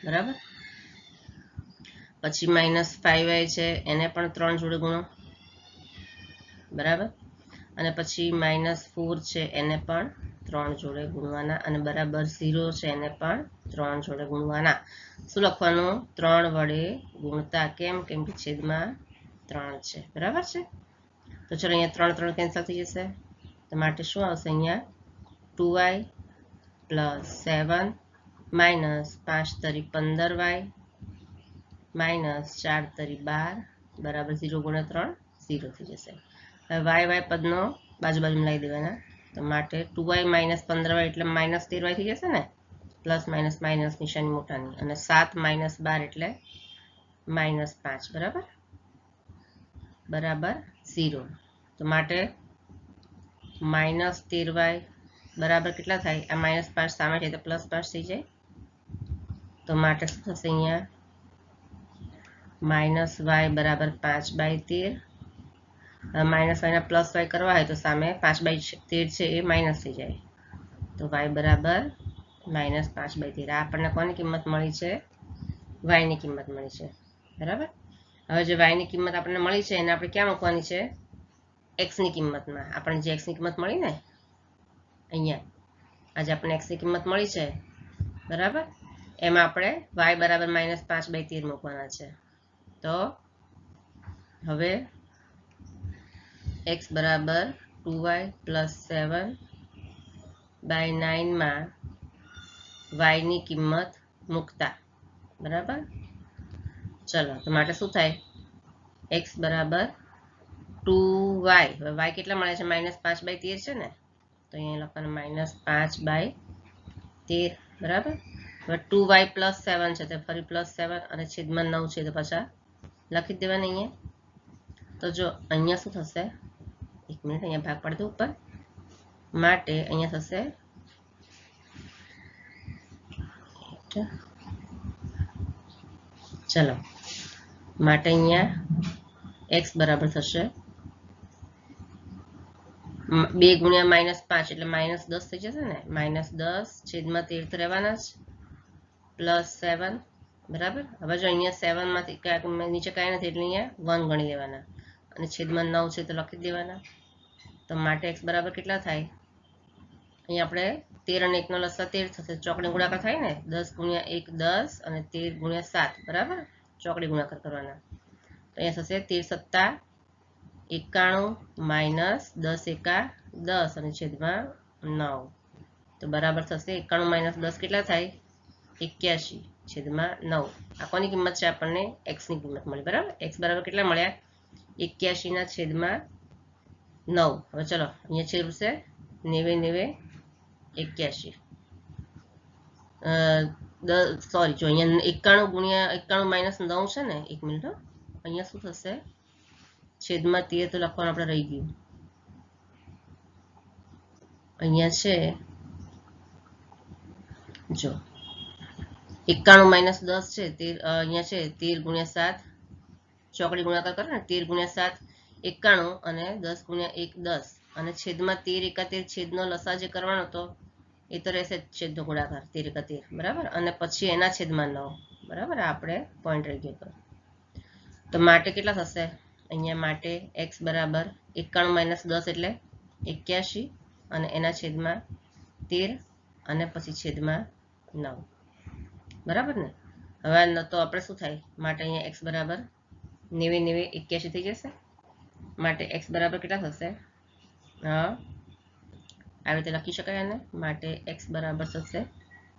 બરાબર પછી -5y છે એને પણ 3 જોડે ગુણો બરાબર અને પછી -4 છે એને પણ 3 જોડે ગુણવાના અને બરાબર 0 છે એને પણ 3 જોડે ગુણવાના શું લખવાનું 3 વડે ગુણતા કેમ કે છેદમાં 3 છે બરાબર છે તો ચલો અહીંયા 3 3 કેન્સલ થઈ જશે તો માટે શું આવશે અહીંયા 2y + 7 - 5 તરી 15y - 4 તરી 12 બરાબર 0 × 3 0 થઈ જશે હવે y પદનો બાજુમાં લાવી દેવાના તો માટે 2y - 15y એટલે -13y થઈ જશે ને પ્લસ માઇનસ માઇનસ નિશાની મોટાની અને 7 - 12 એટલે -5 બરાબર બરાબર 0 તો માટે -13y બરાબર કેટલા થાય આ -5 સામે છે તો +5 થઈ જાય તો માટે શું થશે અહીંયા -y બરાબર 5/13 -y ના +y કરવા હોય તો સામે 5/13 છે એ માઇનસ થઈ જાય તો y બરાબર -5/13 આ આપણને કોની કિંમત મળી છે y ની કિંમત મળી છે બરાબર હવે જે y ની કિંમત આપણને મળી છે એને આપણે ક્યાં મૂકવાની છે x ની કિંમતમાં આપણને જે x ની કિંમત મળી ને અહીંયા આજે આપણને x ની કિંમત મળી છે બરાબર એમાં આપણે y બરાબર -5/13 મૂકવાના છે તો હવે x બરાબર 2y + 7/9 માં y ની કિંમત મૂકતા બરાબર ચલો તો માટે શું થાય x બરાબર 2y હવે y કેટલા મળે છે -5/13 છે ને તો અહીંયા લખવાનું -5/13 બરાબર હવે 2y + 7 છે તો ફરી +7 અને છેદમાં 9 છે તો પાછા લખી દેવાના અહીંયા તો જો અહીંયા શું થશે 1 મિનિટ અહીંયા ભાગ પાડી દો ઉપર માટે અહીંયા થશે ચલો માટે અહીંયા x બરાબર થશે 2 × -5 એટલે -10 થઈ જશે ને -10 છેદમાં 13 તો રહેવાના જ +7 બરાબર હવે જો અહીંયા 7 માંથી નીચે કાંઈ નથી એટલે અહીંયા 1 ગણી લેવાના અને છેદમાં 9 છે તો લખી દેવાના તો માટે x બરાબર કેટલા થાય અહીંયા આપણે 13 અને 1 નો લસા 13 થશે ચોકડી ગુણાકાર થાય ને 10 × 1 10 અને 13 × 7 બરાબર ચોકડી ગુણાકાર કરવાના તો અહીંયા થશે 13 × 7 = 91 - 10 × 10 અને છેદમાં 9 તો બરાબર થશે 91 - 10 કેટલા થાય 81 છેદમાં 9 આ કોની કિંમત છે આપણને x ની કિંમત મળી બરાબર x બરાબર કેટલા મળ્યા 81 ના છેદમાં 9 હવે ચલો અહીંયા છેદશે 90 81 સોરી જો અહીંયા 91 × 91 - 9 છે ને 1 મિનિટ અહીંયા શું થશે છેદમાં 13 તો લખવાનું આપણે રહી ગયું અહીંયા છે જો 91 - 10 છે અહીંયા છે 13 × 7 ચોકડી ગુણાકાર કરે ને 13 × 7 91 અને 10 × 1 10 અને છેદમાં 13 71 છેદનો લસા જે કરવાનો હતો એ તો રહેશે જ છેદનો ગુણાકાર 13 71 બરાબર અને પછી એના છેદમાં 9 બરાબર આપણે પોઈન્ટ રહી ગયો તો માટે કેટલા થશે અહીંયા માટે x બરાબર 91 - 10 એટલે 81 અને એના છેદમાં 13 અને પછી છેદમાં 9 બરાબર ને। હવે તો આપણે શું થાય માટે અહીંયા x બરાબર 90 90 81 થઈ જશે માટે x બરાબર કેટલા થશે હા આવી રીતે લખી શકાય આને માટે x બરાબર થશે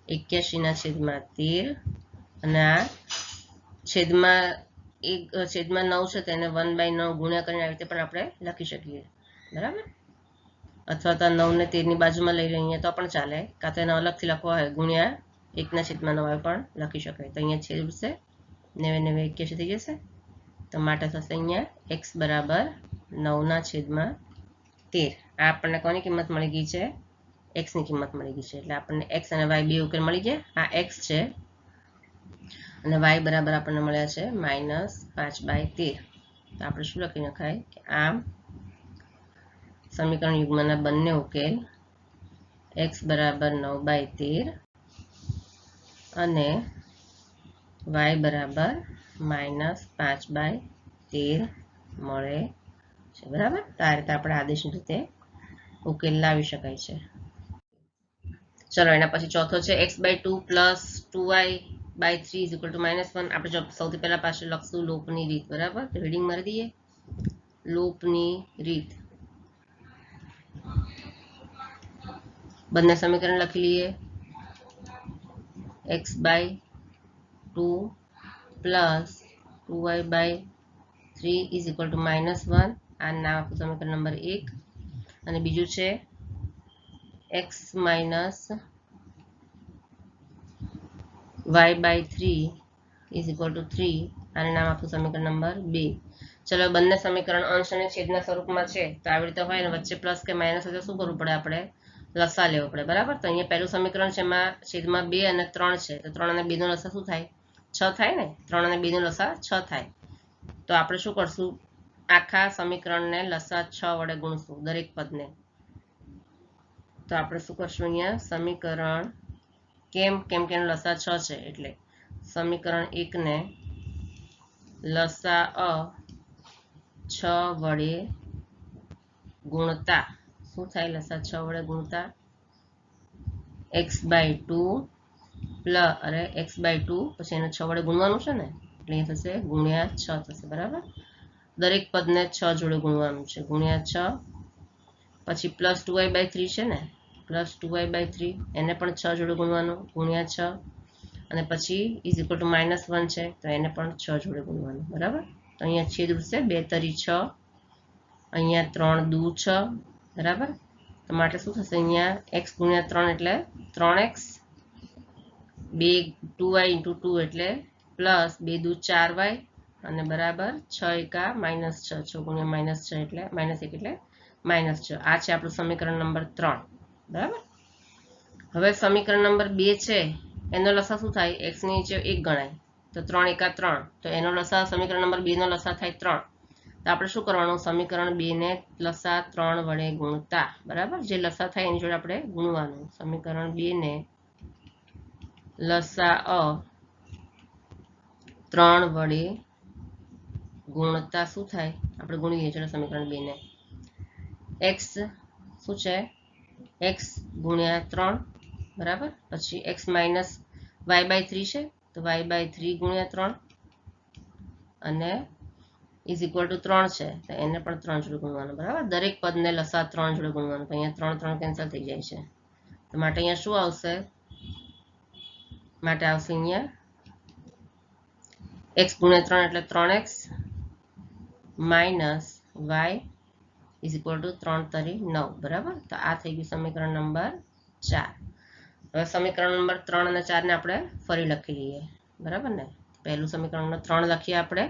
81 ના છેદમાં 13 અને આ છેદમાં 9 છે તેને 1/9 ગુણ્યા કરીને આવી રીતે પણ આપણે લખી શકીએ બરાબર અથવા તો 9 ને 13 ની બાજુમાં લઈ લઈએ તો પણ ચાલે કાં તો એને અલગથી લખવા હોય ગુણ્યા 1 ના છેદમાં 9 પણ લખી શકાય તો અહીંયા છેદ ઉડશે 90 90 81 થઈ જશે તો માટે થશે અહીંયા x બરાબર 9 ના છેદમાં 13 આ આપણને કોની કિંમત મળી ગઈ છે x ની કિંમત મળી ગઈ છે એટલે આપણને x અને y બે ઉકેલ મળી ગયા આ x છે અને y બરાબર આપણને મળ્યા છે -5/13 તો આપણે શું લખી નખાય કે આમ સમીકરણ યુગ્મના બંને ઉકેલ x બરાબર 9/13 અને y બરાબર -5/13 મળે છે બરાબર તો આ રીતે આપણે આદેશની રીતે ઉકેલ લાવી શકાય છે ચલો એના પછી ચોથો છે x/2 + 2y/3 = -1 આપણે જો સૌથી પહેલા પાછળ લખશું લોપની રીત બરાબર તો હેડિંગ મારી દઈએ લોપની રીત બંને સમીકરણ લખી લઈએ x/2 + 2y/3 = -1 આ નામ આપું સમીકરણ નંબર 1 અને બીજું છે x - y/3 = 3 આને નામ આપું સમીકરણ નંબર 2 ચલો બંને સમીકરણ અંશ અને છેદના સ્વરૂપમાં છે તો આવી રીતે હોય ને વચ્ચે પ્લસ કે માઇનસ હોય તો શું કરવું પડે આપણે લસા લેવો પડે બરાબર તો અહીંયા પહેલું સમીકરણ છે એમાં છેદમાં 2 અને 3 છે તો 3 અને 2 નો લસા શું થાય 6 થાય ને 3 અને 2 નો લસા 6 થાય તો આપણે શું કરશું આખા સમીકરણને લસા 6 વડે ગુણશું દરેક પદને તો આપણે શું કરશું અહીંયા સમીકરણ કેમ કે એનો લસા 6 છે એટલે સમીકરણ 1 ને લસા 6 વડે ગુણતા શું થાય લસા 6 વડે ગુણતા x/2 અરે x/2 પછી એને 6 વડે ગુણવાનું છે ને એટલે એ થશે ગુણ્યા 6 થશે બરાબર દરેક પદને 6 જોડે ગુણવાનું છે ગુણ્યા 6 પછી પ્લસ 2y/3 છે ને પ્લસ 2y/3 એને પણ 6 જોડે ગુણવાનું ગુણ્યા 6 અને પછી = -1 છે તો એને પણ 6 જોડે ગુણવાનું બરાબર તો અહીંયા છેદ ઉડશે 2 તરી 6 અહીંયા 3 દુ 6 બરાબર તો માટે શું થશે અહીંયા x * 3 એટલે 3x 2y * 2 એટલે પ્લસ 2 દુ 4y અને બરાબર 6 એકા -6 6 ગુણ્યા -6 એટલે -1 એટલે -6 આ છે આપણું સમીકરણ નંબર 3 બરાબર હવે સમીકરણ નંબર 2 છે એનો લસા શું થાય x ની નીચે 1 ગણાય તો 3 એકા 3 તો એનો લસા સમીકરણ નંબર 2 નો લસા થાય 3 તો આપણે શું કરવાનું સમીકરણ 2 ને લસા 3 વડે ગુણતા બરાબર જે લસા થાય એની જોડે આપણે ગુણવાનું સમીકરણ 2 ને લસા 3 વડે ગુણતા શું થાય આપણે ગુણીએ ચલો સમીકરણ 2 ને x શું છે x ગુણ્યા 3 બરાબર પછી x - y/3 છે તો y/3 ગુણ્યા 3 અને = 3 છે તો એને પણ 3 જોડે ગુણવાનું બરાબર દરેક પદને લસા 3 જોડે ગુણવાનું તો અહીંયા 3 3 કેન્સલ થઈ જાય છે તો માટે અહીંયા શું આવશે માટે આવશે અહીંયા x ગુણ્યા 3 એટલે 3x - y = 3 તરી 9 બરાબર તો આ થઈ ગયું સમીકરણ નંબર 4 હવે સમીકરણ નંબર 3 અને 4 ને આપણે ફરી લખી લઈએ બરાબર ને પહેલું સમીકરણ નંબર 3 લખીએ આપણે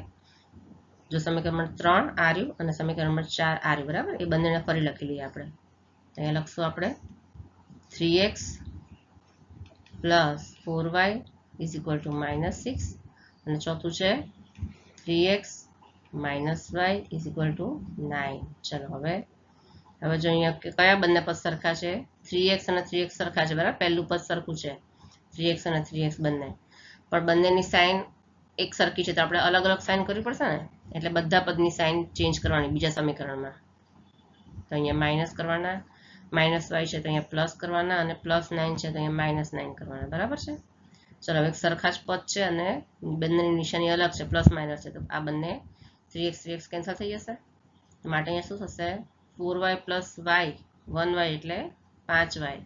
જો સમીકરણ નંબર 3 આ રહ્યું અને સમીકરણ નંબર 4 આ રહ્યું બરાબર એ બંનેને ફરી લખી લઈએ આપણે અહીંયા લખશું આપણે 3x + 4y = -6 અને ચોથું છે 3x - y = 9 ચલો હવે જો અહીંયા કયા બંને પદ સરખા છે 3x અને 3x સરખા છે બરાબર પહેલું પદ સરખું છે 3x અને 3x બંને પણ બંનેની સાઇન એક સરખી છે તો આપણે અલગ અલગ સાઇન કરવી પડશે ને એટલે બધા પદની સાઇન ચેન્જ કરવાની બીજા સમીકરણમાં. તો અહીંયા માઇનસ કરવાના, માઇનસ વાય છે તો અહીંયા પ્લસ કરવાના, અને પ્લસ 9 છે તો અહીંયા માઇનસ 9 કરવાના. બરાબર છે. ચલો હવે સરખા જ પદ છે અને બંનેની નિશાની અલગ છે, પ્લસ માઇનસ છે, તો આ બંને 3x કેન્સલ થઈ જશે. માટે અહીંયા શું થશે? 4y પ્લસ વાય 1y એટલે 5y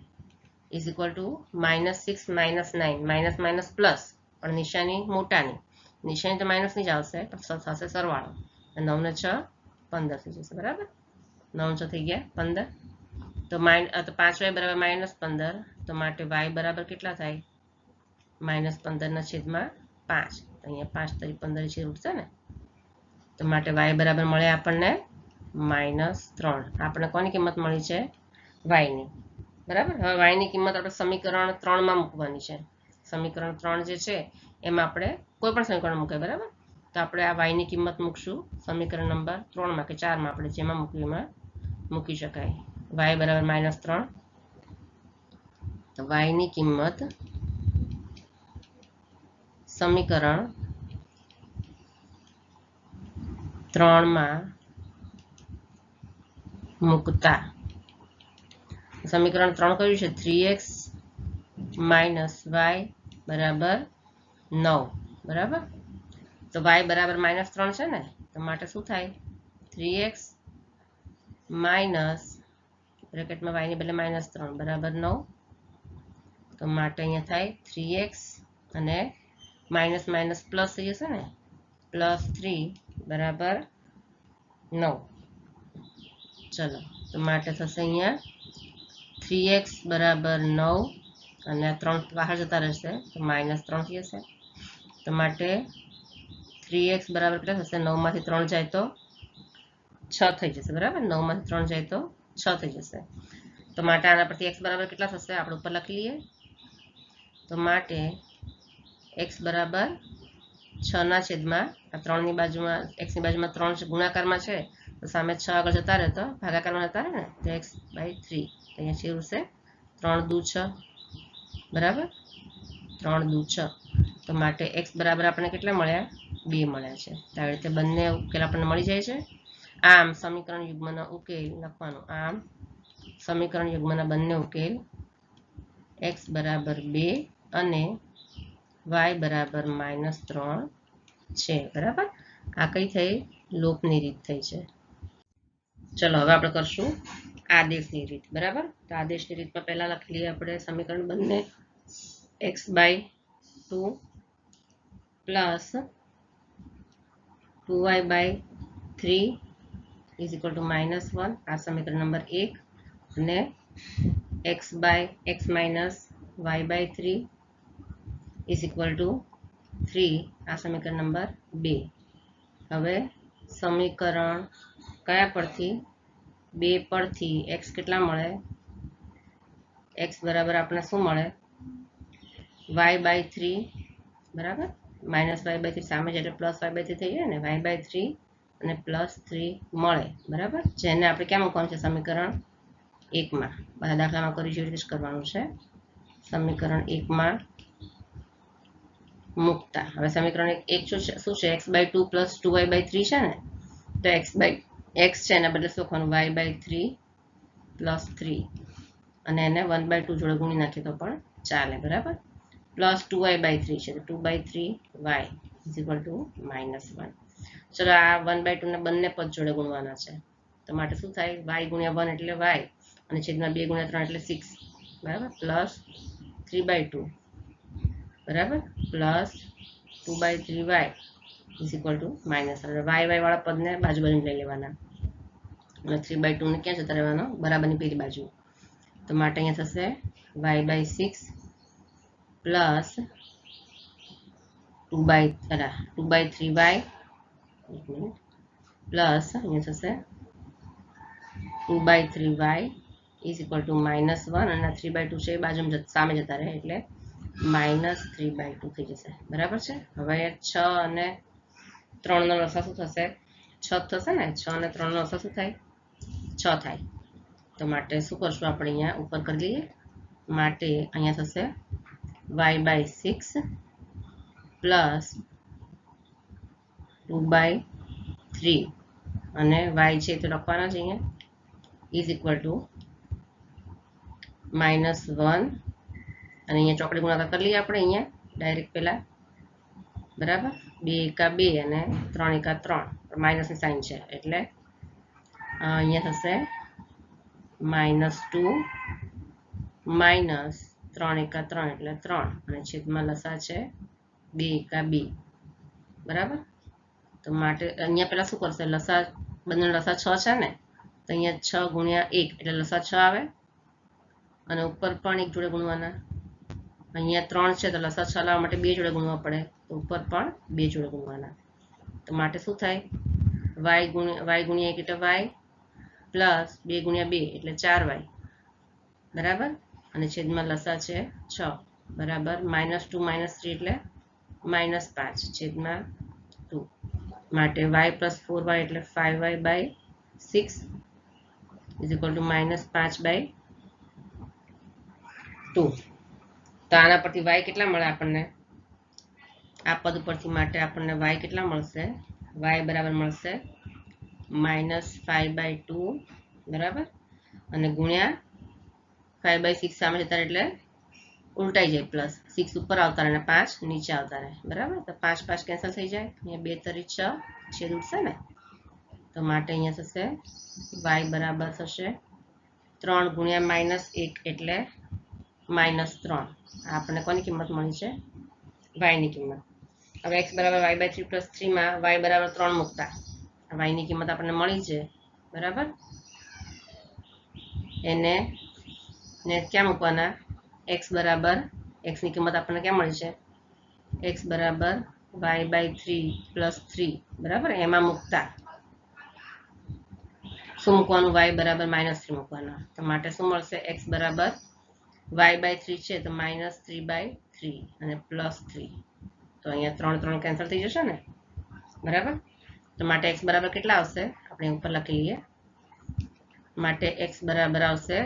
is equal two -6 -9 minus minus plus, પણ નિશાની મોટાની, નિશાની તો માઇનસની જ આવશે પણ થશે સરવાળો. 9 ને 6 15 થઈ જશે. બરાબર, 9 6 થઈ ગયા 15. તો 5y બરાબર -15, તો માટે y બરાબર કેટલા થાય? -15 ના છેદમાં 5. તો અહીંયા 5 તરી 15 છે ઉઠશે ને, તો માટે y બરાબર મળે આપણને -3. આપણને કોની કિંમત મળી છે? y ની. બરાબર, હવે y ની કિંમત આપણે સમીકરણ 3 માં મૂકવાની છે. સમીકરણ 3 જે છે એમાં આપણે કોઈ પણ સમીકરણ મૂકાય. બરાબર, તો આપણે આ y ની કિંમત મૂકશું સમીકરણ નંબર 3 માં કે 4 માં, આપણે જેમાં મૂકવી એમાં મૂકી શકાય. y બરાબર -3. તો y ની કિંમત સમીકરણ 3 માં મૂકતા સમીકરણ 3 કયું છે? 3x - y બરાબર 9. બરાબર, તો y બરાબર -3 છે ને, તો માટે શું થાય? 3x માઇનસ બ્રેકેટમાં y ની બદલે -3 બરાબર 9. તો માટે અહીંયા થાય 3x અને માઇનસ માઇનસ પ્લસ થઈ જશે ને, +3 બરાબર 9. ચલો, તો માટે થશે અહીંયા 3x બરાબર 9 અને 3 બહાર જતા રહેશે તો -3 થઈ જશે. તો માટે 3x બરાબર કેટલા થશે? 9 માંથી 3 જાય તો 6 થઈ જશે. બરાબર, 9 માંથી 3 જાય તો 6 થઈ જશે. તો માટે આના પરથી x બરાબર કેટલા થશે આપણે ઉપર લખી લઈએ. તો માટે x બરાબર 6 ના છેદમાં આ 3 ની બાજુમાં, x ની બાજુમાં 3 ગુણાકારમાં છે તો સામે 6 આગળ જતા રહે તો ભાગાકારમાં જતા રહે ને, તો x/3. અહીંયા છે ઉડશે 3 દુ 6. બરાબર, 3 દુ 6. તો માટે x બરાબર આપણને કેટલા મળ્યા? 2 મળ્યા છે. તો આવી રીતે બંને ઉકેલ આપણને મળી જાય છે. આમ સમીકરણ યુગ્મનો ઉકેલ લખવાનું. આમ સમીકરણ યુગ્મના બંને ઉકેલ x બરાબર 2 અને y બરાબર -3 છે. બરાબર, આ કઈ થઈ? લોપની રીત થઈ છે. ચલો હવે આપણે કરશું આદેશની રીત. બરાબર, તો આદેશની રીતમાં પહેલા લખી લઈએ આપણે સમીકરણ બંને x/2 plus 2y/3 is equal two -1. આ સમીકરણ નંબર 1. અને x minus y/3 is equal two 3. આ સમીકરણ નંબર 2. હવે સમીકરણ કયા પરથી? 2 પરથી x કેટલા મળે? x બરાબર આપણે શું મળે? y/3. બરાબર, -y/3 સામે છે એટલે +y/3 થઈ જાય ને, y/3 અને +3 મળે. બરાબર, જેને આપણે ક્યાં મૂકવાનું છે? સમીકરણ 1 માં. બધા દાખલામાં કરીશું એ રીતે જ કરવાનું છે. સમીકરણ 1 માં મૂકતા હવે સમીકરણ 1 શું છે? x/2 પ્લસ 2y/3 છે ને, તો x છે એના બદલે શું લખવાનું? y/3 પ્લસ 3, અને એને 1/2 જોડે ગુણી નાખીએ તો પણ ચાલે. બરાબર, પ્લસ 2y/3 છે તો 2/3y ઇઝ ઇક્વલ ટુ -1. ચલો, આ 1/2 ને બંને પદ જોડે ગુણવાના છે. તો માટે શું થાય? y ગુણ્યા 1 એટલે y, અને છેદમાં 2 ગુણ્યા 3 એટલે 6. બરાબર, પ્લસ 3/2 બરાબર plus 2/3y is equal two -3. y વાળા પદને બાજુ બાજુ લઈ લેવાના, અને 3/2 ને ક્યાં જતા રહેવાનો? બરાબરની પેલી બાજુ. તો માટે અહીંયા થશે y/6 પ્લસ 2/3y પ્લસ અહીંયા થશે 2/3y ઇઝ ઇક્વલ ટુ -1, અને 3/2 છે એ બાજુમાં સામે જતા રહે એટલે -3/2 થઈ જશે. બરાબર છે. હવે 6 અને 3 નો લસા શું થશે? 6 થશે ને. 6 અને 3 નો લસા શું થાય? 6 થાય. તો માટે શું કરશું આપણે? અહીંયા ઉપર કરી લઈએ. માટે અહીંયા થશે y/6 પ્લસ 2/3y 3 અને y છે તો લખવાના છે અહીંયા ઇઝ ઇક્વલ ટુ -1 અને અહીંયા ચોકડી ગુણાકાર કરી લઈએ આપણે અહીંયા ડાયરેક્ટ પહેલા બરાબર 2 એકા 2 અને 3 એકા 3 માઇનસની સાઇન છે એટલે અહીંયા થશે -2 માઇનસ 3 એકા 3 એટલે 3 અને છેદમાં લસા છે 2 એકા 2 બરાબર તો માટે અહીંયા પહેલા શું કરશે લસા બંને લસા 6 છે ને તો અહીંયા 6 ગુણ્યા 1 એટલે લસા 6 આવે અને ઉપર પણ એક જોડે ગુણવાના અહીંયા 3 છે તો લસા 6 લાવવા માટે 2 જોડે ગુણવા પડે તો ઉપર પણ 2 જોડે ગુણવાના તો માટે શું થાય y ગુણ્યા 1 એટલે y પ્લસ 2 ગુણ્યા 2 એટલે 4y બરાબર અને છેદમાં લસા છે 6 બરાબર -2 -3 એટલે -5 છેદમાં 2 માટે y પ્લસ 4y એટલે 5y by 6 is equal to -5 by 2 તો આના પરથી y કેટલા મળે આપણને આ પદ પરથી માટે આપણને y કેટલા મળશે y બરાબર મળશે -5/2 બરાબર અને ગુણ્યા 5/6 સામે જતા એટલે ઉલટાઈ જાય પ્લસ 6 ઉપર આવતા રહે અને 5 નીચે આવતા રહે બરાબર તો 5 5 કેન્સલ થઈ જાય અહીંયા 2 તરી 6 છેદ ઉડશે ને તો માટે અહીંયા થશે y બરાબર થશે 3 ગુણ્યા -1 એટલે -3 આપણને કોની કિંમત મળી છે y ની કિંમત હવે x બરાબર y/3 + 3 માં y બરાબર 3 મૂકતા y ની કિંમત આપણને મળી છે બરાબર એને ને ક્યાં મૂકવાના x બરાબર x ની કિંમત આપણને ક્યાં મળી છે x બરાબર y/3 + 3 બરાબર એમાં મૂકતા શું મૂકવાનું y બરાબર -3 મૂકવાના તો માટે શું મળશે x બરાબર y/3 છે તો -3/3 અને +3 તો અહીંયા 3 3 કેન્સલ થઈ જશે ને બરાબર તો માટે x બરાબર કેટલા આવશે આપણે ઉપર લખી લઈએ માટે x બરાબર આવશે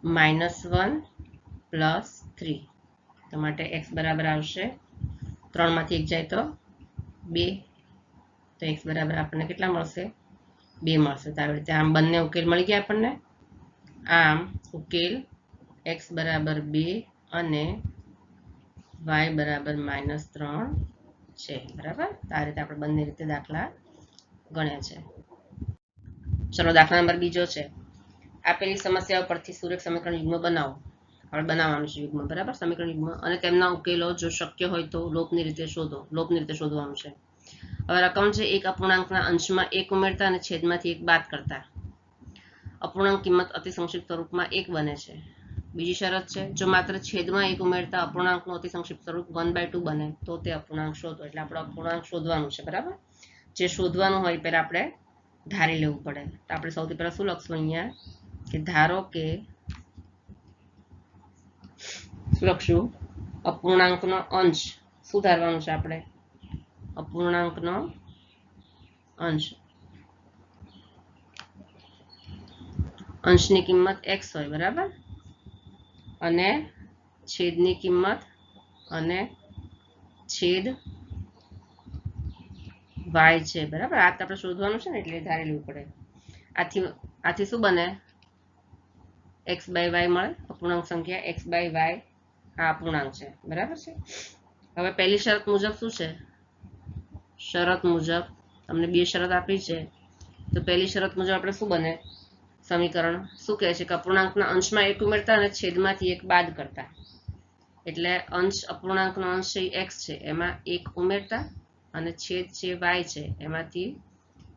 -1 + 3 તો માટે x બરાબર આવશે 3 માંથી 1 જાય તો 2 તો x બરાબર આપણને કેટલા મળશે 2 મળશે તો આવી રીતે આમ બંને ઉકેલ મળી ગયા આપણને આમ ઉકેલ x બરાબર 2 અને y બરાબર -3 છે બરાબર તો આ રીતે આપણે બંને રીતે દાખલા ગણ્યા છે ચલો દાખલા નંબર બીજો છે આપેલી સમસ્યાઓ પરથી સુરેખ સમીકરણ યુગ્મ બનાવો આપણે બનાવવાનું છે યુગ્મ બરાબર સમીકરણ યુગ્મ અને તેમના ઉકેલો જો શક્ય હોય તો લોપની રીતે શોધો લોપની રીતે શોધવાનું છે હવે રકમ છે એક અપૂર્ણાંકના અંશમાં 1 ઉમેરતા અને છેદમાંથી 1 બાદ કરતા અપૂર્ણાંક કિંમત અતિ સંક્ષિપ્ત સ્વરૂપમાં 1 બને છે બીજી શરત છે જો માત્ર છેદમાં 1 ઉમેરતા અપૂર્ણાંકનું અતિ સંક્ષિપ્ત સ્વરૂપ 1/2 બને તો તે અપૂર્ણાંક શોધો એટલે આપણે અપૂર્ણાંક શોધવાનું છે બરાબર જે શોધવાનું હોય પહેલા આપણે ધારી લેવું પડે તો આપણે સૌથી પહેલા શું લખશું અહીંયા કે ધારો કે શું લખશું અપૂર્ણાંકનો અંશ શું ધારવાનું છે આપણે અપૂર્ણાંકનો અંશ અંશની કિંમત x હોય બરાબર અને છેદની કિંમત અને છેદ y છે બરાબર આ આપણે શોધવાનું છે ને એટલે ધારી લેવું પડે આથી શું બને x/y મળે અપૂર્ણાંક સંખ્યા x/y આ અપૂર્ણાંક છે બરાબર છે હવે પહેલી શરત મુજબ શું છે શરત મુજબ તમને બે શરત આપી છે તો પહેલી શરત મુજબ આપણે શું બને સમીકરણ શું કહે છે કે અપૂર્ણાંકના અંશમાં 1 ઉમેરતા અને છેદમાંથી 1 બાદ કરતા એટલે અંશ અપૂર્ણાંકનો અંશ છે x છે એમાં 1 ઉમેરતા અને છેદ છે y છે એમાંથી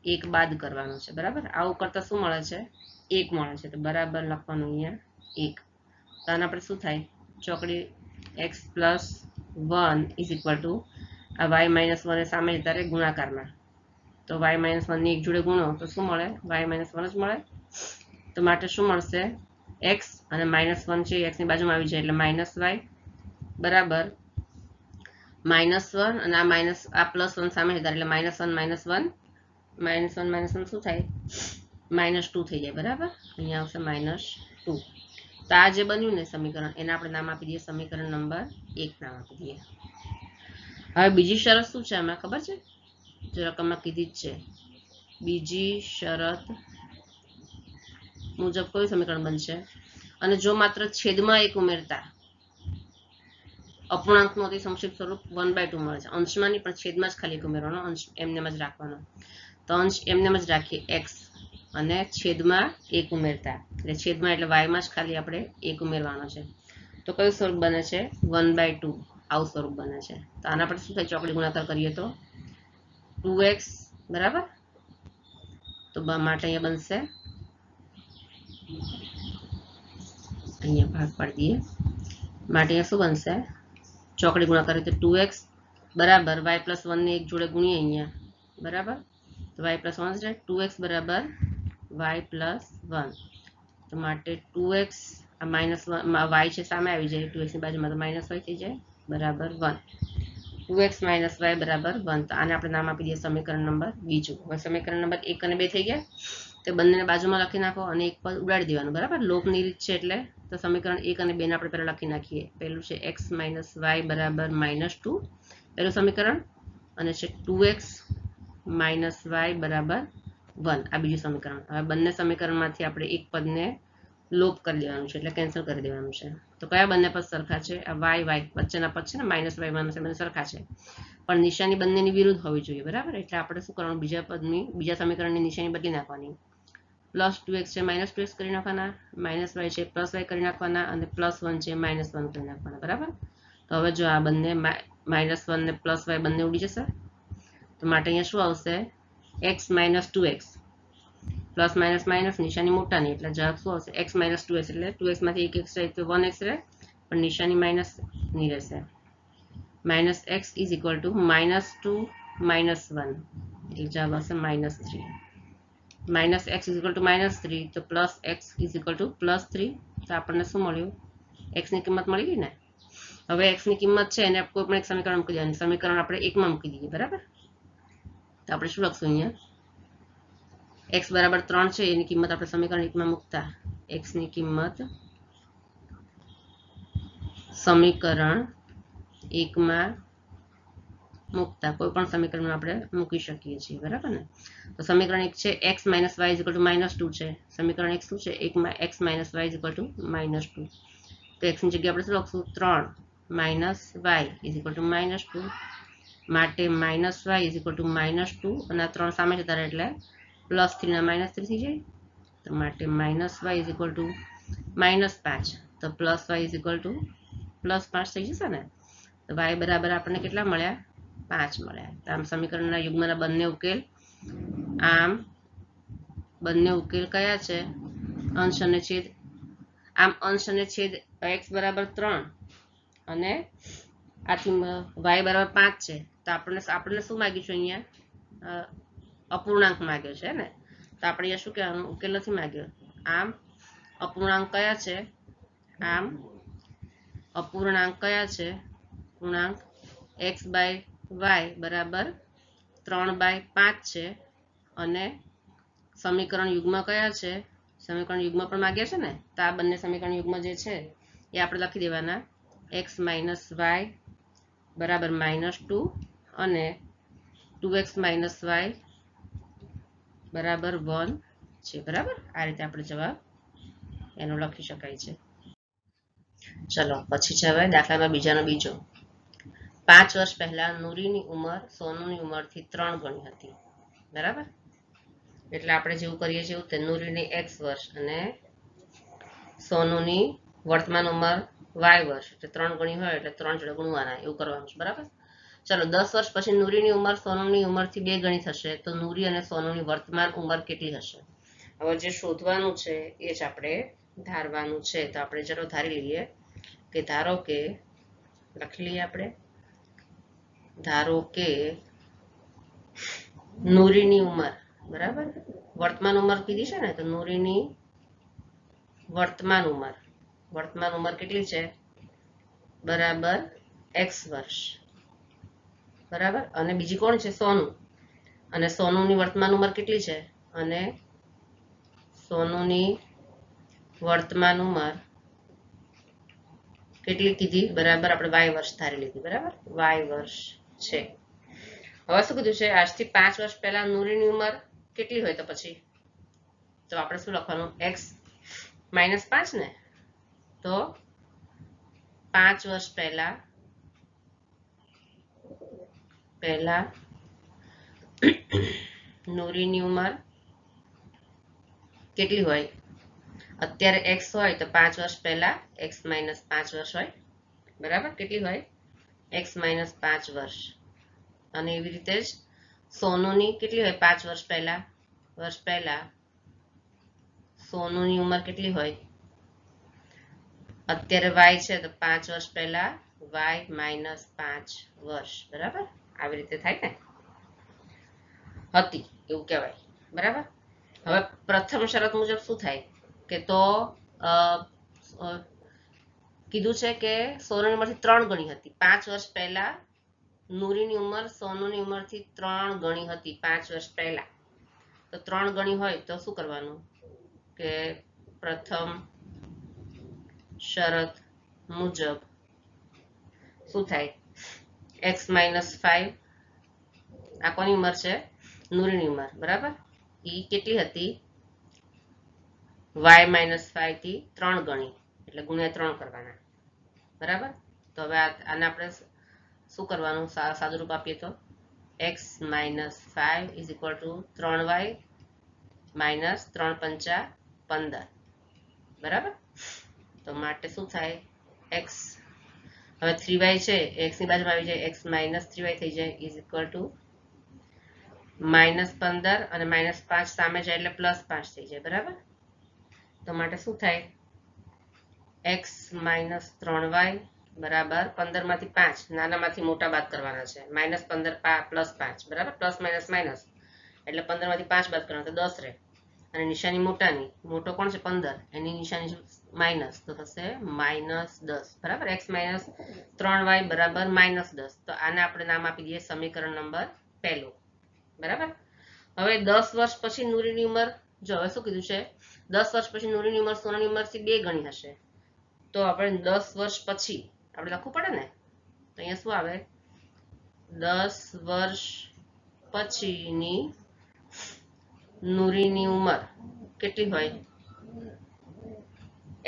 1 બાદ કરવાનું છે બરાબર આવું કરતા શું મળે છે 1 મળે છે તો બરાબર લખવાનું અહીંયા 1 તો આને આપણે શું થાય ચોકડી x + 1 ઇઝ ઇક્વલ ટુ આ y - 1 એ સામે જતા રહે ગુણાકારમાં તો y - 1 ની એક જોડે ગુણો તો શું મળે y - 1 જ મળે તો માટે શું મળશે x અને -1 છે x ની બાજુમાં આવી જાય એટલે -y બરાબર -1 અને આ +1 સામે જતા એટલે -1 શું થાય -2 થઈ જાય બરાબર અહીંયા આવશે -2 તો આ જે બન્યું ને સમીકરણ એને આપણે નામ આપી દઈએ સમીકરણ નંબર 1 નામ આપી દઈએ હવે બીજી શરત શું છે આમાં ખબર છે જે રકમમાં કીધી જ છે બીજી શરત મુજબ કયું સમીકરણ બનશે? અને જો માત્ર છેદમાં 1 ઉમેરતા અપૂર્ણાંકનું અતિ સંક્ષિપ્ત સ્વરૂપ 1/2 મળે છે. અંશમાં નહીં પણ છેદમાં જ ખાલી 1 ઉમેરવાનો, અંશ એમને જ રાખવાનો. તો અંશ એમને જ રાખીએ x અને છેદમાં 1 ઉમેરતા એટલે છેદમાં એટલે y માં જ ખાલી આપણે 1 ઉમેરવાનો છે. તો કયું સ્વરૂપ બને છે? 1/2 આવું સ્વરૂપ બને છે. તો આના પર શું થાય? ચોકડી ગુણાકાર કરીએ તો 2x બરાબર. તો માટે અહીંયા બનશે, અહીંયા ભાગ પાડી દઈએ. માટે અહીંયા શું બનશે? ચોકડી ગુણાકાર કરીએ તો 2x બરાબર y + 1 ને 1 જોડે ગુણીએ અહીંયા બરાબર. તો y + 1 છે 2x બરાબર y + 1. તો માટે 2x આ -1 y છે સામે આવી જાય, 2x ની બાજુમાં તો -y થઈ જાય બરાબર 1. 2x - y બરાબર 1. તો આને આપણે નામ આપી દઈએ સમીકરણ નંબર બીજું. હવે સમીકરણ નંબર 1 અને 2 થઈ ગયા. તે બંનેને બાજુમાં લખી નાખો અને એક પદ ઉડાડી દેવાનું બરાબર. લોપની રીત છે એટલે તો સમીકરણ 1 અને 2 ને આપણે પહેલા લખી નાખીએ. પહેલું છે x - y બરાબર -2 પહેલું સમીકરણ, અને છે 2x - y બરાબર 1 આ બીજું સમીકરણ. હવે બંને સમીકરણમાંથી આપણે એક પદને લોપ કરી દેવાનું છે એટલે કેન્સલ કરી દેવાનું છે. તો કયા બંને પદ સરખા છે? આ y વચ્ચેના પદ છે ને -y બંને સરખા છે, પણ નિશાની બંનેની વિરુદ્ધ હોવી જોઈએ બરાબર. એટલે આપણે શું કરવાનું? બીજા સમીકરણની નિશાની બદલી નાખવાની. +2x છે -2x કરી નાખવાના, -y છે +y કરી નાખવાના, અને +1 છે -1 કરી નાખવાના બરાબર. તો હવે જો આ બંને -1 ને +y બંને ઉડી જશે. તો માટે અહીંયા શું આવશે? x - 2x plus minus minus નિશાની મોટાની એટલે જવાબ શું આવશે? x - 2x એટલે 2x માંથી એક x જાય તો 1x રહે, પણ નિશાની માઇનસ ની રહેશે. -x = -2 - 1 એટલે જવાબ આવશે -3. -x = -3 તો +x = +3. તો આપણને શું મળ્યું? x ની કિંમત મળી ગઈ ને. હવે x ની કિંમત છે એને કોઈ પણ એક સમીકરણ મૂકી દેવાનું. સમીકરણ આપણે 1 માં મૂકી દઈએ બરાબર. તો આપણે શું લખશું અહીંયા? x બરાબર 3 છે એની કિંમત આપણે સમીકરણ 1 માં મૂકતા x ની કિંમત સમીકરણ 1 માં મૂકતા કોઈ પણ સમીકરણમાં આપણે મૂકી શકીએ છીએ બરાબર ને. તો સમીકરણ 1 છે x - y = -2 છે. સમીકરણ 1 શું છે? x - y = -2. તો x ની જગ્યાએ આપણે શું લખશું? 3 - y = -2. માટે -y = -2 અને આ 3 સામે જતા રહે એટલે +3 ના -3 થઈ જાય. તો માટે -y = -5 તો +y = +5 થઈ જશે ને. તો y બરાબર આપણને કેટલા મળ્યા? 5 મળ્યા. તો આમ સમીકરણના યુગ્મના બંને ઉકેલ, આમ બંને ઉકેલ કયા છે? અંશ અને છેદ. આમ અંશ અને છેદ x બરાબર 3 અને આથી y બરાબર 5 છે. તો આપણને શું માંગ્યું છે અહીંયા? અપૂર્ણાંક માંગ્યો છે ને. તો આપણે અહીંયા શું કહેવાનું? ઉકેલ નથી માંગ્યો. આમ અપૂર્ણાંક કયા છે? આમ અપૂર્ણાંક કયા છે? પૂર્ણાંક x/y બરાબર 3/5 છે. અને સમીકરણ યુગ્મ કયા છે? સમીકરણ યુગ્મ પણ માંગ્યા છે ને. તો આ બંને સમીકરણ યુગ્મ જે છે એ આપણે લખી દેવાના. x - y બરાબર -2 અને 2x - y બરાબર 1 છે બરાબર. આ રીતે આપણે જવાબ એનો લખી શકાય છે. ચલો પછી છે હવે દાખલામાં બીજાનો બીજો. 5 વર્ષ પહેલા નૂરીની ઉંમર સોનુની ઉંમરથી 3 ગણી હતી બરાબર. એટલે આપણે જેવું કરીએ છીએ એવું તે નૂરીની x વર્ષ અને સોનુની વર્તમાન ઉંમર y વર્ષ એટલે 3 ગણી હોય એટલે 3 જોડે ગુણવાના એવું કરવાનું છે બરાબર. ચલો 10 વર્ષ પછી નૂરીની ઉંમર સોનુની ઉંમરથી 2 ગણી થશે તો નૂરી અને સોનુની વર્તમાન ઉંમર કેટલી હશે? હવે જે શોધવાનું છે એ જ આપણે ધારવાનું છે. તો આપણે ચલો ધારી લઈએ કે ધારો કે લખી લઈએ આપણે. ધારો કે નૂરીની ઉંમર બરાબર વર્તમાન ઉંમર કીધી છે ને. તો નૂરીની વર્તમાન ઉંમર કેટલી છે? બરાબર x વર્ષ બરાબર. અને બીજી કોણ છે? સોનું. અને સોનુની વર્તમાન ઉંમર કેટલી છે? અને સોનુની વર્તમાન ઉંમર કેટલી કીધી? બરાબર આપણે y વર્ષ ધારી લીધી બરાબર. y વર્ષ છે. હવે શું કીધું છે, આજથી 5 વર્ષ પહેલા નૂરીની ઉંમર કેટલી હોય? તો પછી તો આપણે શું લખવાનું, x -5 ને, તો 5 વર્ષ પહેલા નૂરીની ઉંમર કેટલી હોય? અત્યારે x હોય તો 5 વર્ષ પહેલા x -5 વર્ષ હોય, બરાબર? કેટલી હોય? x -5 વર્ષ. અને એવી રીતે જ સોનુની કેટલી હોય? 5 વર્ષ પહેલા સોનુની ઉંમર કેટલી હોય? અત્યારે y છે તો 5 વર્ષ પહેલા y -5 વર્ષ, બરાબર? આવી રીતે થાય ને, હતી એવું કહેવાય, બરાબર? હવે પ્રથમ શરત મુજબ શું થાય કે તો કીધું છે કે સોનુની ઉંમરથી 3 ગણી હતી. 5 વર્ષ પહેલા નૂરીની ઉંમર સોનુની ઉંમરથી 3 ગણી હતી 5 વર્ષ પહેલા. તો 3 ગણી હોય તો શું કરવાનું કે પ્રથમ શરત મુજબ શું થાય, x -5 આ કોની ઉંમર છે? નૂરીની ઉંમર, બરાબર? એ કેટલી હતી? y -5 થી 3 ગણી, એટલે ગુણ્યા 3 કરવાના, બરાબર? તો હવે આને આપણે શું કરવાનું, સાદું રૂપ આપીએ તો x -5 is equal two 3y minus 3 પંચા 15, બરાબર? તો માટે શું થાય, x હવે 3y છે x ની બાજુમાં આવી જાય, x -3y થઈ જાય ઇઝ ઇક્વલ ટુ -15 અને -5 સામે જાય એટલે +5 થઈ જાય, બરાબર? તો માટે શું થાય, x -3y બરાબર 15 માંથી 5 નાનામાંથી મોટા બાદ કરવાના છે, -15 +5, બરાબર? પ્લસ માઇનસ માઇનસ એટલે 15 માંથી 5 બાદ કરવાના તો 10 રહે, અને નિશાની મોટાની, મોટો કોણ છે 15, એની નિશાની માઇનસ, તો થશે -10, બરાબર? x -3y બરાબર -10. તો આને આપણે નામ આપી દઈએ સમીકરણ નંબર 1, બરાબર? હવે 10 વર્ષ પછી નૂરીની ઉંમર, જો હવે શું કીધું છે, 10 વર્ષ પછી નૂરીની ઉંમર સોનાની ઉંમરથી 2 ગણી હશે. તો આપણે 10 વર્ષ પછી આપણે લખવું પડે ને, તો અહીંયા શું આવે, 10 વર્ષ પછીની નૂરીની ઉંમર કેટલી હોય?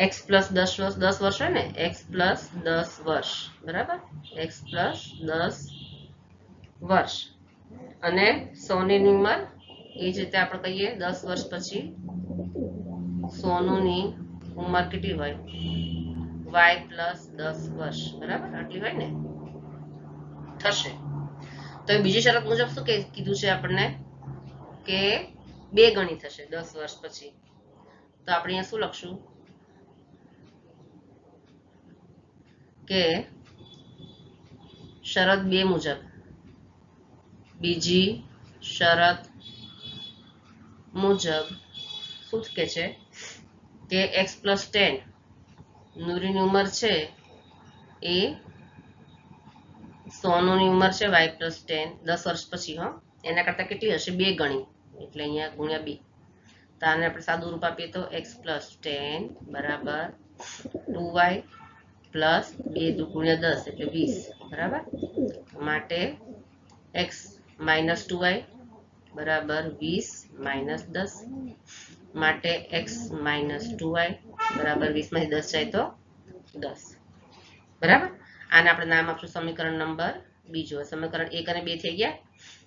x + 10 વર્ષ, 10 વર્ષ હોય ને, x + 10 વર્ષ, બરાબર? x + 10 વર્ષ. અને સોનીની ઉંમર એ જ રીતે આપણે કહીએ, 10 વર્ષ પછી સોનુની ઉંમર કેટલી હોય? y + 10 વર્ષ, બરાબર? આટલી હોય ને થશે. તો બીજી શરત મુજબ શું કીધું છે આપણને કે 2 ગણી થશે 10 વર્ષ પછી. તો આપણે અહીંયા શું લખશું કે શરત 2 મુજબ, બીજી શરત મુજબ શું કે છે કે x + 10 નૂરીની ઉંમર છે એ સોનુની ઉંમર છે y + 10 10 વર્ષ પછી, એના કરતા કેટલી હશે? 2 ગણી, એટલે અહીંયા ગુણ્યા 2. તો આને આપણે સાદું રૂપ આપીએ તો x + 10 બરાબર 2y પ્લસ 2 ગુણ્યા 10 એટલે 20, બરાબર? માટે x - 2y બરાબર 20 - 10, માટે x - 2y બરાબર 20 માંથી 10 જાય તો 10, બરાબર? આને આપણે નામ આપશું સમીકરણ નંબર 2. સમીકરણ 1 અને 2 થઈ ગયા.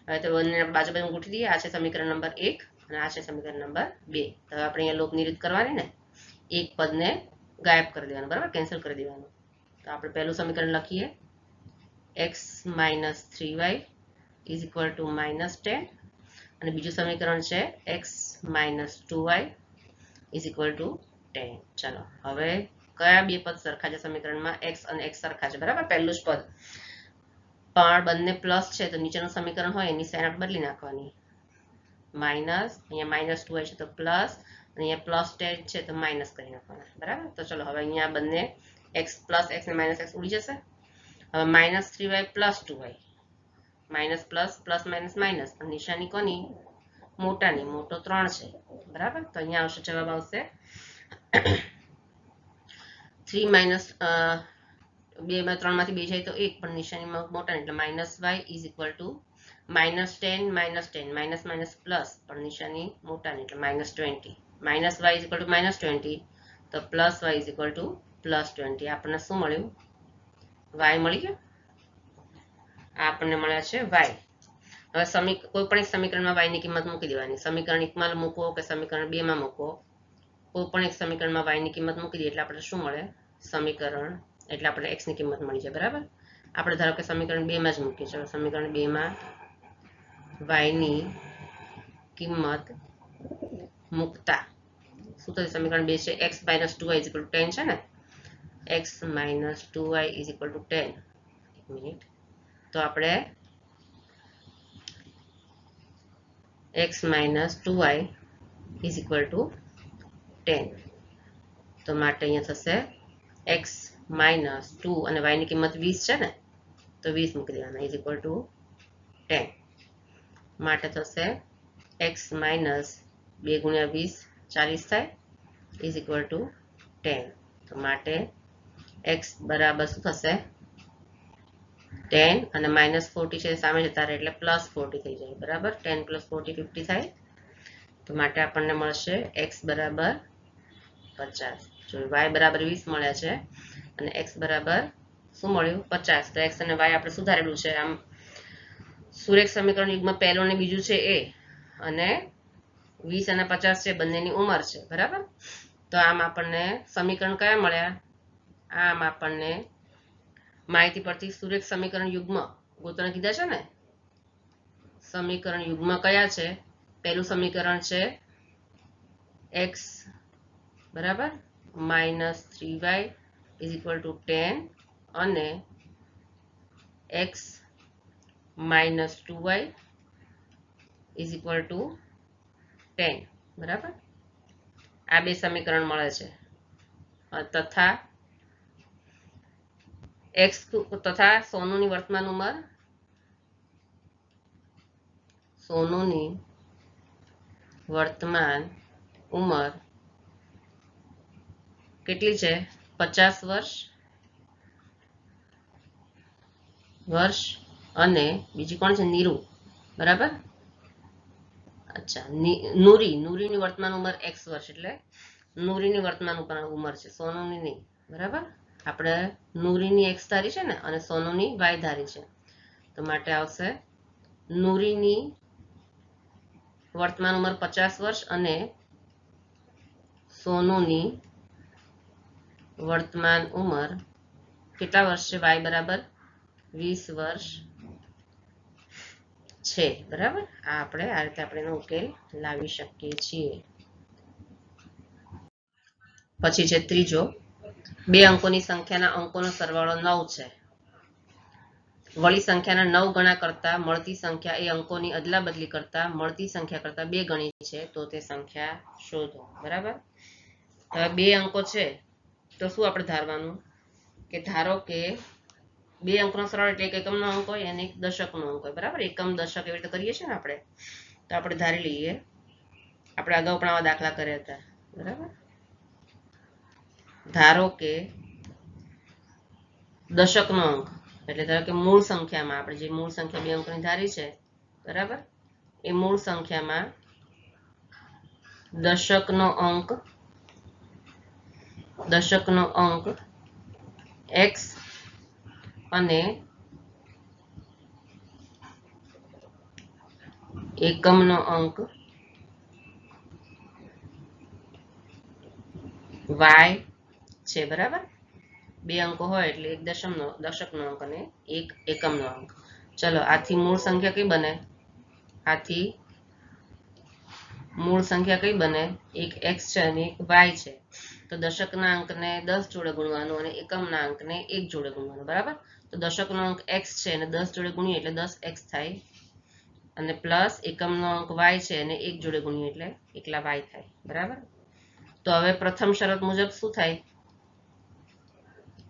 હવે તો બંને બાજુ બાજુ ગોઠવી દઈએ. આ છે સમીકરણ નંબર 1 અને આ છે સમીકરણ નંબર 2. તો હવે આપણે અહીંયા લોપની રીત કરવાની ને, એક પદને ગાયબ કરી દેવાનું, બરાબર? કેન્સલ કરી દેવાનું. તો આપણે પહેલું સમીકરણ લખીએ, x - 3y is equal to -10, અને બીજું સમીકરણ છે x - 2y is equal to 10. ચાલો હવે કયા બે પદ સરખા છે સમીકરણમાં? x અને x સરખા છે, બરાબર? પહેલું જ પદ, પણ બંને પ્લસ છે તો નીચેનું સમીકરણ હોય એની સાઇન આપણે બદલી નાખવાની, માઇનસ, અહીંયા -2y છે તો પ્લસ, અને અહીંયા +10 છે તો માઇનસ કરી નાખવાના, બરાબર? તો ચલો હવે અહીંયા બંને x + x ને -x ઉડી જશે. હવે -3y + 2y, minus plus plus minus minus, પણ નિશાની કોની? મોટાની, મોટો 3 છે, બરાબર? તો અહીંયા આવશે, જવાબ આવશે 3 માઇનસ 2 3 માંથી 2 જાય તો 1, પણ નિશાનીમાં મોટા એટલે -y is equal to -10 -10 minus minus plus પણ નિશાની મોટાની એટલે -20 minus y is equal to -20 તો plus y is equal to +20 આપણને શું મળ્યું વાય મળી ગયો આપણને મળ્યા છે વાય હવે કોઈ પણ એક સમીકરણમાં y ની કિંમત મૂકી દેવાની સમીકરણ 1 માં મૂકો કે સમીકરણ 2 માં મૂકો કોઈ પણ એક સમીકરણમાં y ની કિંમત મૂકી દઈએ એટલે આપણે શું મળે સમીકરણ એટલે આપણે x ની કિંમત મળી જાય બરાબર આપણે ધારો કે સમીકરણ 2 માં જ મૂકીએ ચલો સમીકરણ 2 માં y ની કિંમત મૂકતા શું થશે સમીકરણ 2 છે x - 2y = 10 છે ને x - 2y = 10 એક મિનિટ તો આપણે x - 2y = 10 તો માટે અહીંયા થશે x - 2 અને y ની કિંમત 20 છે ને તો 20 મૂકી દેવાના = 10 માટે થશે x - 2 × 20 40 થાય = 10 તો માટે x બરાબર શું થશે 10 અને -40 છે સામે જતા રહે એટલે +40 થઈ જાય બરાબર 10 + 40 50 થાય તો માટે આપણને મળશે x બરાબર 50 જો y બરાબર 20 મળ્યા છે અને x બરાબર શું મળ્યું 50 તો x અને y આપણે સુધારેલું છે આમ સુરેખ સમીકરણ યુગ્મ પહેલું અને બીજું છે એ અને 20 અને 50 છે બંનેની ઉંમર છે બરાબર તો આમ આપણને સમીકરણ કયા મળ્યા આમ આપણને માહિતી પરથી સુરેખ સમીકરણ યુગ્મ ગોતવાના કીધા છે ને સમીકરણ યુગ્મ કયા છે પહેલું સમીકરણ છે x બરાબર -3y = 10 અને x - 2y = 10 બરાબર આ બે સમીકરણ મળે છે તથા x તથા સોનુની વર્તમાન ઉંમર સોનુની વર્તમાન ઉંમર કેટલી છે 50 વર્ષ અને બીજી કોણ છે નીરુ બરાબર અચ્છા નૂરીની વર્તમાન ઉંમર x વર્ષ એટલે નૂરીની વર્તમાન ઉંમર છે સોનુની નહીં બરાબર આપણે નૂરીની x ધારી છે ને અને સોનુની y ધારી છે તો માટે આવશે નૂરીની વર્તમાન ઉંમર 50 વર્ષ અને સોનુની વર્તમાન ઉંમર કેટલા વર્ષ છે y બરાબર 20 વર્ષ છે બરાબર આ રીતે આપણે એનો ઉકેલ લાવી શકીએ છીએ પછી છે ત્રીજો બે અંકોની સંખ્યાના અંકોનો સરવાળો 9 છે વળી સંખ્યાના 9 ગણા કરતા મળતી સંખ્યા એ અંકોની અદલાબદલી કરતા મળતી સંખ્યા કરતા 2 ગણી છે તો તે સંખ્યા શોધો બરાબર હવે બે અંકો છે તો શું આપણે ધારવાનું કે ધારો કે બે અંકનો સરવાળો એટલે એક એકમનો અંક હોય અને એક દશકનો અંક હોય બરાબર એકમ દશક એવી રીતે કરીએ છીએ ને આપણે તો આપણે ધારી લઈએ આપણે અગાઉ પણ આવા દાખલા કર્યા હતા બરાબર ધારો કે દશકનો અંક એટલે ધારો કે મૂળ સંખ્યામાં આપણે જે મૂળ સંખ્યા બે અંકની ધારી છે બરાબર એ મૂળ સંખ્યામાં દશકનો અંક x અને એકમનો અંક y છે બરાબર બે અંકો હોય એટલે એક દશકનો અંક અને એક એકમનો અંક ચલો આથી મૂળ સંખ્યા કઈ બને આથી મૂળ સંખ્યા કઈ બને એક x છે અને એક y છે તો દશકના અંકને 10 જોડે ગુણવાનું અને એકમના અંકને 1 જોડે ગુણવાનું બરાબર તો દશકનો અંક x છે અને 10 જોડે ગુણીએ એટલે 10x થાય અને પ્લસ એકમનો અંક y છે અને 1 જોડે ગુણીએ એટલે એકલા y થાય બરાબર તો હવે પ્રથમ શરત મુજબ શું થાય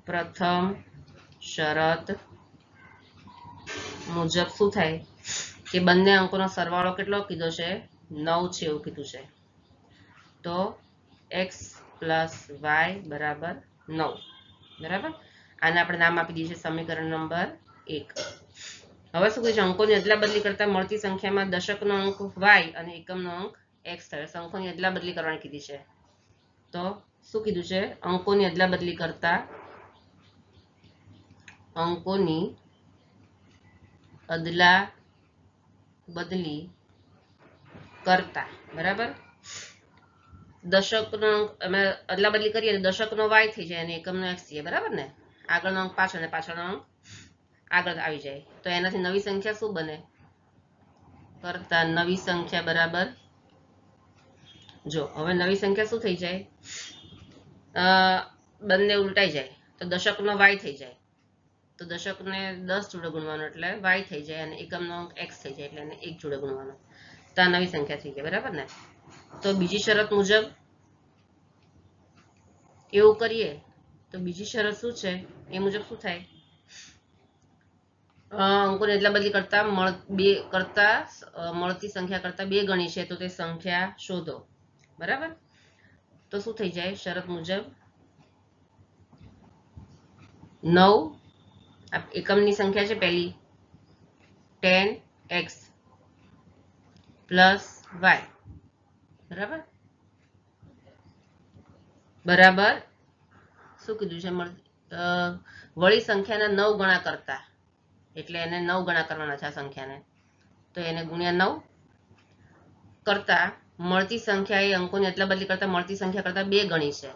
પ્રથમ શરત મુજબ શું થાય કે બંને અંકોનો સરવાળો કેટલો કીધો છે 9 છે એવું કીધું છે તો x + y બરાબર 9 બરાબર આને આપણે નામ આપી દઈએ છીએ સમીકરણ નંબર 1 હવે શું કહે છે, અંકોની અદલા બદલી કરતા મળતી સંખ્યામાં દશકનો અંક y અને એકમનો અંક x થાય. અંકોની અદલા બદલી કરવાની કીધી છે. તો શું કીધું છે, અંકોની અદલા બદલી કરતા અંકોની અદલા બદલી કરતા બરાબર દશકનો અંક અમે અદલા બદલી કરીએ તો દશકનો y થઈ જાય અને એકમનો x થઈ જાય બરાબર ને. આગળનો અંક પાછળ અને પાછળનો અંક આગળ આવી જાય. તો એનાથી નવી સંખ્યા શું બને, કરતા નવી સંખ્યા બરાબર, જો હવે નવી સંખ્યા શું થઈ જાય, બંને ઉલટાઈ જાય તો દશકનો y થઈ જાય. તો દશકને 10 જોડે ગુણવાનો એટલે y થઈ જાય અને એકમનો અંક x થઈ જાય એટલે એને 1 જોડે ગુણવાનો. તો આ નવી સંખ્યા થઈ જાય બરાબર ને. તો બીજી શરત મુજબ એવું કરીએ તો બીજી શરત શું છે એ મુજબ શું થાય, અંકોની અદલા બદલી કરતા મળતી સંખ્યા કરતા 2 ગણી છે તો તે સંખ્યા શોધો બરાબર. તો શું થઈ જાય, શરત મુજબ 9 એકમની સંખ્યા છે પહેલી 10x પ્લસ y બરાબર બરાબર શું કીધું છે, વળી સંખ્યાના 9 ગણા કરતા, એટલે એને 9 ગણા કરવાના છે આ સંખ્યાને, તો એને ગુણ્યા 9 કરતા મળતી સંખ્યા એ અંકોની અદલા બદલી કરતા મળતી સંખ્યા કરતા 2 ગણી છે.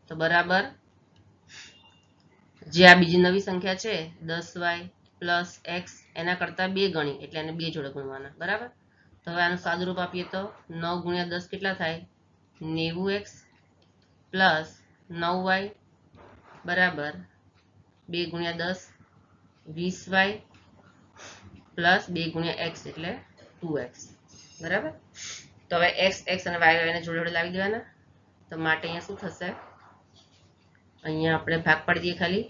તો બરાબર જે આ બીજી નવી સંખ્યા છે 10y પ્લસ x એના કરતા 2 ગણી એટલે એને 2 જોડે ગુણવાના બરાબર. તો હવે આનું સાદુરૂપ આપીએ તો 9 ગુણ્યા 10 કેટલા થાય, 90x પ્લસ 9y બરાબર 2 ગુણ્યા 10 20y પ્લસ 2 ગુણ્યા x એટલે 2x બરાબર. તો હવે x અને y ને જોડે જોડે લાવી દેવાના. તો માટે અહીંયા શું થશે, અહીંયા આપણે ભાગ પાડી દઈએ ખાલી.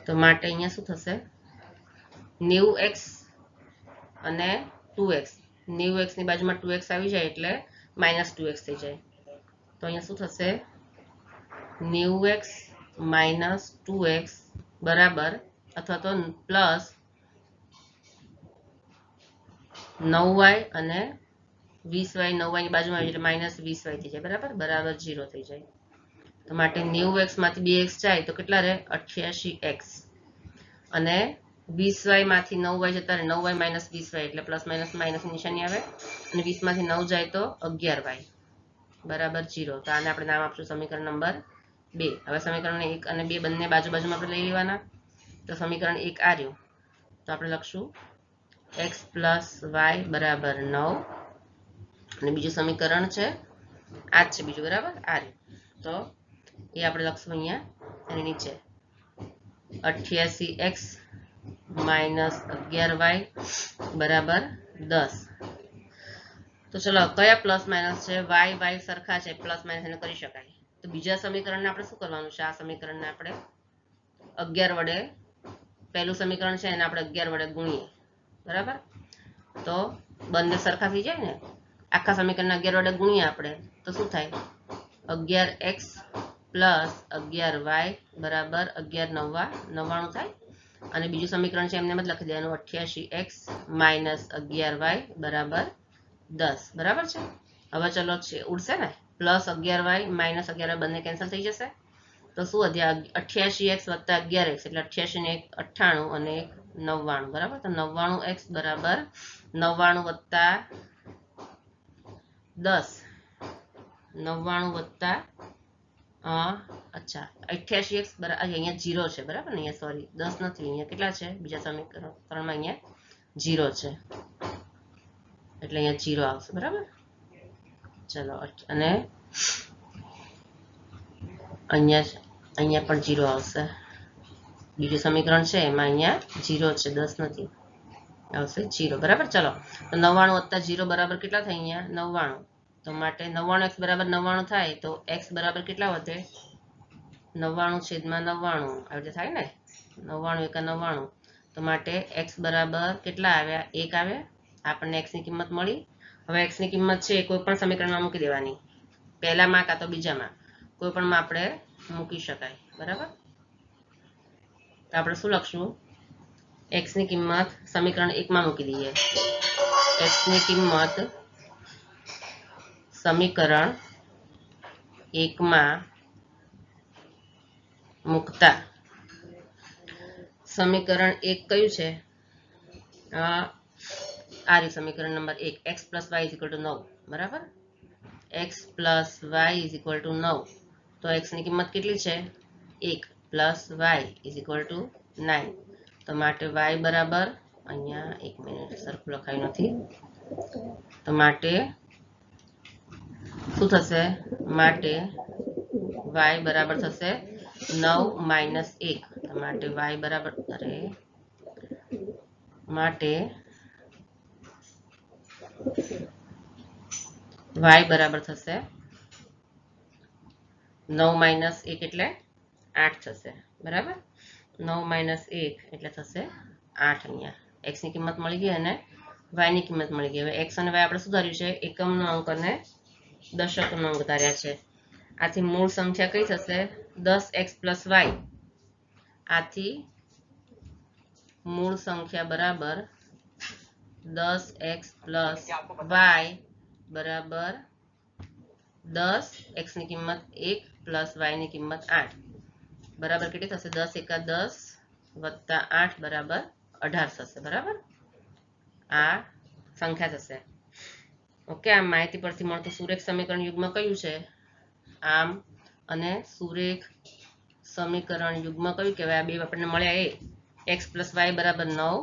તો માટે અહીંયા શું થશે, 90x અને 2x, 90x ની બાજુમાં 2x આવી જાય એટલે માઇનસ 2x થઈ જાય. તો અહીંયા શું થશે, 90x માઇનસ 2x બરાબર અથવા તો પ્લસ 9y અને 20y, 9y ની બાજુમાં આવી એટલે માઇનસ 20y થઈ જાય બરાબર બરાબર 0 થઈ જાય. તો માટે 90x માંથી 2x જાય તો કેટલા રહે 88x અને 20y માંથી 9y જતા રહે 9y માઇનસ 20y એટલે પ્લસ માઇનસ માઇનસ નિશાની આવે અને 20 માંથી 9 જાય તો 11y બરાબર 0. તો આને આપણે નામ આપશું સમીકરણ નંબર 2. હવે સમીકરણ 1 અને 2 બંને બાજુ બાજુમાં આપણે લઈ લેવાના. તો સમીકરણ 1 આ રહ્યું, તો આપણે લખશું x પ્લસ y બરાબર 9 અને બીજું સમીકરણ છે આ જ છે બીજું બરાબર આ રહ્યું. તો એ આપણે લખશું અહીંયા એની નીચે 88x માઇનસ 11y બરાબર 10. તો ચલો કયા પ્લસ માઇનસ છે, y સરખા છે, પ્લસ માઇનસ એને કરી શકાય. તો બીજા સમીકરણને આપણે શું કરવાનું છે, આ સમીકરણને આપણે 11 વડે, પહેલું સમીકરણ છે એને આપણે 11 વડે ગુણીએ બરાબર. તો બંને સરખા થઈ જાય ને, આખા સમીકરણને 11 વડે ગુણીએ આપણે તો શું થાય 11x પ્લસ 11y બરાબર 11 99 થાય. અને બીજું સમીકરણ છે એમને જ લખી દેવાનું 88x માઇનસ 11y બરાબર 10 બરાબર છે. હવે ચલો ઉડશે ને, પ્લસ 11y માઇનસ 11y બંને કેન્સલ થઈ જશે. તો શું વધ્યા 88x વત્તા 11x એટલે 88 ને 98 અને 99 બરાબર. તો 99x બરાબર 99 વત્તા 10 99 વત્તા અચ્છા 88x બરાબર અહીંયા 0 છે બરાબર ને, અહીંયા સોરી 10 નથી, અહીંયા કેટલા છે બીજા સમીકરણમાં અહીંયા 0 છે એટલે અહીંયા 0 આવશે બરાબર. ચલો અને અહીંયા પણ 0 આવશે, બીજું સમીકરણ છે એમાં અહીંયા 0 છે 10 નથી, આવશે 0 બરાબર. ચલો તો 99 વત્તા 0 બરાબર કેટલા થાય અહીંયા 99. તો માટે 99x બરાબર 99 થાય તો x બરાબર કેટલા વધે 99 છેદમાં 99 આવી રીતે થાય ને, 99 એકા 99. તો માટે x બરાબર કેટલા આવ્યા 1 આવ્યા, આપણને x ની કિંમત મળી. હવે x ની કિંમત છે કોઈ પણ સમીકરણમાં મૂકી દેવાની, પહેલામાં કાં તો બીજામાં કોઈ પણમાં આપણે મૂકી શકાય બરાબર. તો આપણે શું લખશું? x ની કિંમત સમીકરણ 1 માં મૂકી દઈએ. x ની કિંમત સમીકરણ 1 માં મૂકતા સમીકરણ 1 કયું છે? આ રહ્યું સમીકરણ નંબર 1, x + y = 9. બરાબર? x + y = 9. તો x ની કિંમત કેટલી છે? 1 + y = 9. તો માટે y બરાબર, અહીંયા 1 મિનિટ સરખું લખાયું નથી, તો માટે શું થશે? માટે y બરાબર થશે 9 - 1. તો માટે y બરાબર, માટે y બરાબર થશે 9 - 1 એટલે 8 થશે. બરાબર? 9 - 1 એટલે થશે 8. અહીંયા x ની કિંમત મળી ગઈ અને y ની કિંમત મળી ગઈ. હવે x અને y આપણે શું ધાર્યું છે? એકમનો અંક અને દશકનો અંક ધાર્યા છે. આથી મૂળ સંખ્યા કઈ થશે? 10x + y. આથી મૂળ સંખ્યા બરાબર 10x + y બરાબર 10. x ની કિંમત 1 + y ની કિંમત 8 બરાબર કેટલી થશે? 10 × 10 + 8 બરાબર 18 થશે. બરાબર? આ સંખ્યા થશે. ઓકે, આ માહિતી પરથી મળતું સુરેખ સમીકરણ યુગ્મ કયું છે? આમ અને સુરેખ સમીકરણ યુગ્મ કયું કહેવાય? આ બે આપણને મળ્યા એ x + y બરાબર 9.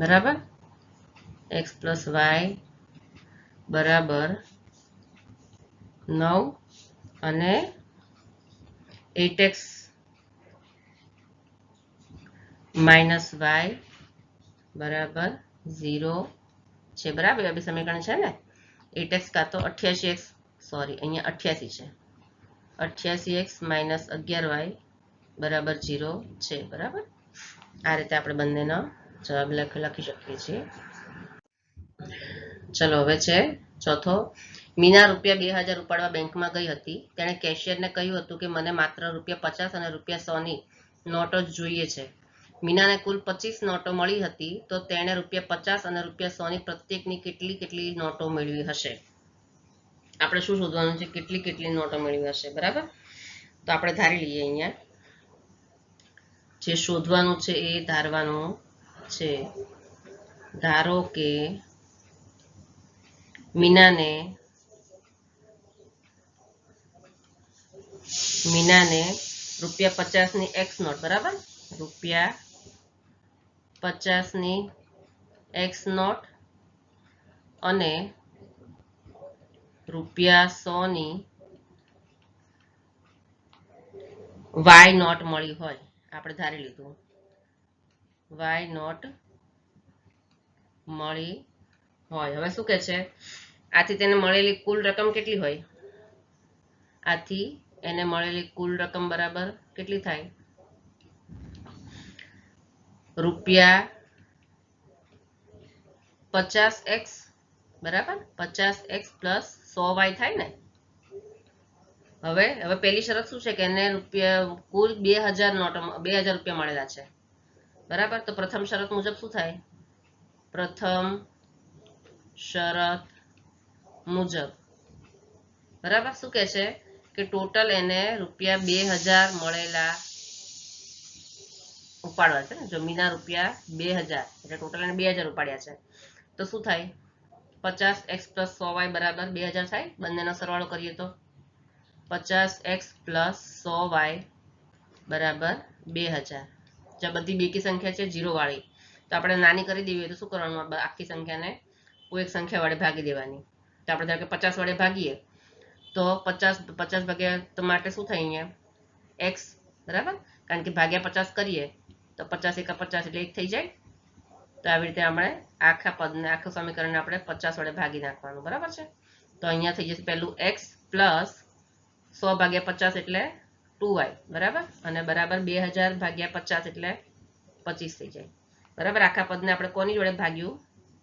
બરાબર? x + y બરાબર 9 અને 8x - y બરાબર 0 છે. બરાબર? આ બે સમીકરણ છે ને? 8x કાં તો 88x, સોરી, અહીંયા 88 છે. 88x - 11y બરાબર 0 છે. બરાબર? આ રીતે આપણે બંનેનો જવાબ લખી શકીએ છીએ. ચલો, હવે છે ચોથો. મીના રૂપિયા 2000 ઉપાડવા બેંકમાં ગઈ હતી. તેણે કેશિયરને કહ્યું હતું કે મને માત્ર રૂપિયા 50 અને રૂપિયા 100ની નોટો જ જોઈએ છે. મીનાને કુલ 25 નોટો મળી હતી, તો તેણે રૂપિયા 50 અને રૂપિયા 100ની પ્રત્યેકની કેટલી નોટો મેળવી હશે? આપણે શું શોધવાનું છે? કેટલી નોટો મેળવી હશે. બરાબર? તો આપણે ધારી લઈએ. અહીંયા જે શોધવાનું છે એ ધારવાનું છે. ધારો કે મીનાને રૂપિયા 50ની x નોટ, બરાબર, રૂપિયા 50ની x નોટ અને રૂપિયા 100ની y નોટ મળી હોય. આપણે ધારી લીધું y નોટ મળી હોય. હવે શું કહે છે? આથી તેને મળેલી કુલ રકમ કેટલી હોય? આથી એને મળેલી કુલ રકમ બરાબર કેટલી થાય? રૂપિયા 50x બરાબર 50x + 100y થાય ને? હવે પહેલી શરત શું છે? કે એને કુલ 2000 રૂપિયા મળેલા છે. બરાબર? તો પ્રથમ શરત મુજબ શું થાય? પ્રથમ શરત મુજબ બરાબર શું કહે છે? કે ટોટલ એને રૂપિયા 2000 મળેલા ઉપાડવા છે ને? જો મીના રૂપિયા 2000 એટલે ટોટલ એને 2000 ઉપાડ્યા છે, તો શું થાય? 50x + 100y બરાબર 2000 થાય. બંનેનો સરવાળો કરીએ તો 50x + 100y બરાબર 2000. જો બધી બેકી સંખ્યા છે 0 વાળી, તો આપણે નાની કરી દેવી હોય તો શું કરવાનું? આખી સંખ્યાને કોઈ એક સંખ્યા વડે ભાગી દેવાની. તો આપણે ધારો કે 50 વડે ભાગીએ તો 50 ભાગ્યા તો માટે શું થાય? અહીંયા x બરાબર, કારણ કે ભાગ્યા 50 કરીએ તો 50 × 50 એટલે 1 થઈ જાય. તો આવી રીતે આપણે આખા પદને, આખું સમીકરણને આપણે 50 વડે ભાગી નાખવાનું. બરાબર છે? તો અહીંયા થઈ જશે પહેલું x + 100 ભાગ્યા 50 એટલે 2y બરાબર, અને બરાબર 2000 ભાગ્યા 50 એટલે 25 થઈ જાય. બરાબર? આખા પદને આપણે કોની જોડે ભાગ્યું?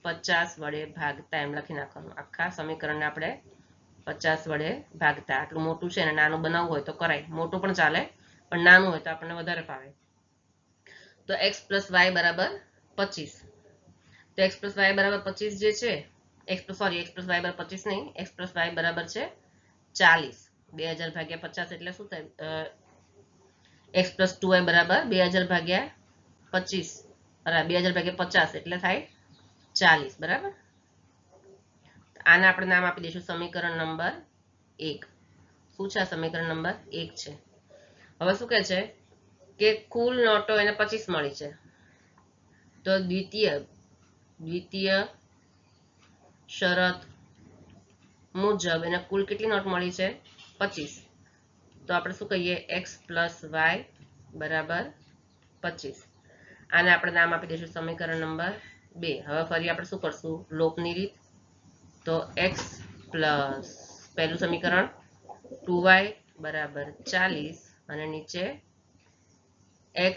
50 વડે ભાગતા એમ લખી નાખવાનું. આખા સમીકરણને આપણે 50 વડે ભાગતા. આટલું મોટું છે અને નાનું બનાવવું હોય તો કરાય, મોટું પણ ચાલે પણ નાનું હોય તો આપણને વધારે ફાવે. તો x પ્લસ વાય બરાબર 25. તો x પ્લસ વાય બરાબર 25 જે છે, x પ્લસ વાય બરાબર 25 નહીં, x પ્લસ વાય બરાબર છે 40. 2000 ભાગ્યા 50 એટલે શું થાય? x પ્લસ 2y બરાબર 2000 ભાગ્યા 25, અરે 2000 ભાગ્યા 50 એટલે થાય 40. બરાબર. આને આપણે નામ આપી દઈશું સમીકરણ નંબર 1. શું છે આ સમીકરણ નંબર 1 છે. હવે શું કહે છે કે કુલ નોટો એને 25 મળી છે. તો દ્વિતીય શરત મુજબ એને કુલ કેટલી નોટ મળી છે? 25. તો આપણે શું કહીએ? x પ્લસ વાય બરાબર 25. આને આપણે નામ આપી દઈશું સમીકરણ નંબર 2. હવે ફરી આપણે શું કરશું? લોપની રીત. તો x પ્લસ પહેલું સમીકરણ 2y બરાબર 40 અને નીચે x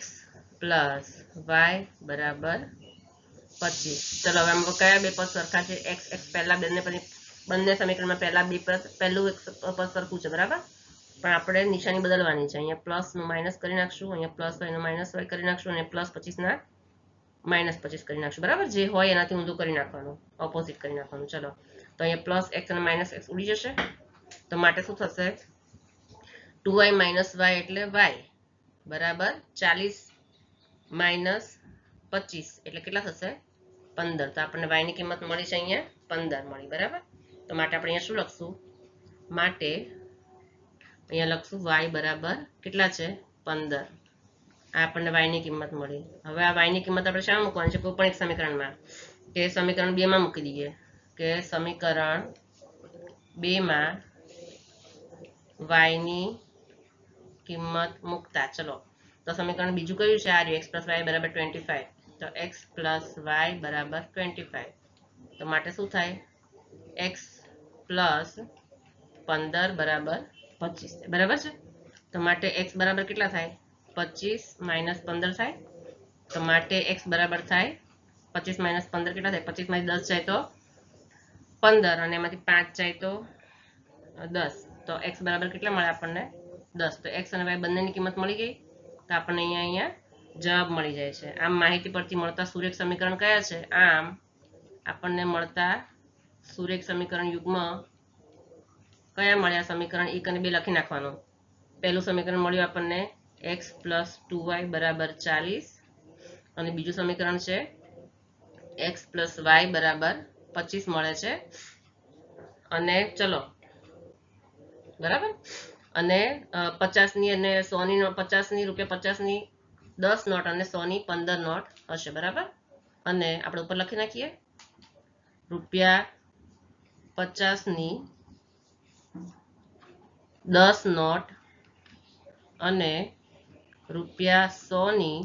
પ્લસ વાય બરાબર 25. ચલો હવે આમાં કયા બે પદ સરખા છે? x પહેલા બંને સમીકરણમાં પહેલા બે પદ, પહેલું પદ સરખું છે. બરાબર. પણ આપણે નિશાની બદલવાની છે. અહીંયા પ્લસ નું માઇનસ કરી નાખશું, અહીંયા પ્લસ હોય એનું માઇનસ વાય કરી નાખશું અને પ્લસ 25 ના માઇનસ 25 કરી નાખશું. બરાબર. જે હોય એનાથી ઊંધું કરી નાખવાનું, ઓપોઝિટ કરી નાખવાનું. ચલો તો અહીંયા પ્લસ x અને માઇનસ x ઉડી જશે. તો માટે શું થશે? 2y માઇનસ y એટલે y બરાબર 40 માઇનસ 25 એટલે કેટલા થશે? 15. તો આપણને y ની કિંમત મળી છે અહીંયા 15 મળી. બરાબર. તો માટે આપણે અહીંયા શું લખશું? માટે અહીંયા લખશું y બરાબર કેટલા છે? 15. આ આપણને y ની કિંમત મળી. હવે આ y ની કિંમત આપણે શા મૂકવાની છે? કોઈ પણ એક સમીકરણમાં, કે સમીકરણ 2 માં મૂકી દઈએ, કે સમીકરણ 2 માં y ની કિંમત મૂકતા. ચલો તો સમીકરણ બીજું કયું છે? આ x પ્લસ વાય બરાબર 25. તો x પ્લસ વાય બરાબર 25. તો માટે શું થાય? x પ્લસ 15 બરાબર 25. બરાબર છે. તો માટે x બરાબર કેટલા થાય? 25 માઇનસ 15 થાય. તો માટે x બરાબર થાય 25 માઇનસ 15 કેટલા થાય? 25 માંથી 10 જાય તો 15 અને એમાંથી 5 જાય તો 10. તો x બરાબર કેટલા મળે આપણને? 10. તો x અને y બંનેની કિંમત મળી ગઈ. તો આપણને અહીંયા જવાબ મળી જાય છે. આમ માહિતી પરથી મળતા સુરેખ સમીકરણ કયા છે? આમ આપણને મળતા સુરેખ સમીકરણ યુગ્મ કયા મળ્યા? સમીકરણ 1 અને 2 લખી નાખવાનું. પહેલું સમીકરણ મળ્યું આપણને x પ્લસ 2y બરાબર 40 અને બીજું સમીકરણ છે x પ્લસ y બરાબર 25 મળે છે. અને ચલો બરાબર. અને 50 ની અને 100 ની 50 ની રૂપિયા 50 ની 10 નોટ અને 100 ની 15 નોટ હશે. બરાબર. અને આપણે ઉપર લખી નાખીએ રૂપિયા 50 ની 10 નોટ અને રૂપિયા 100 ની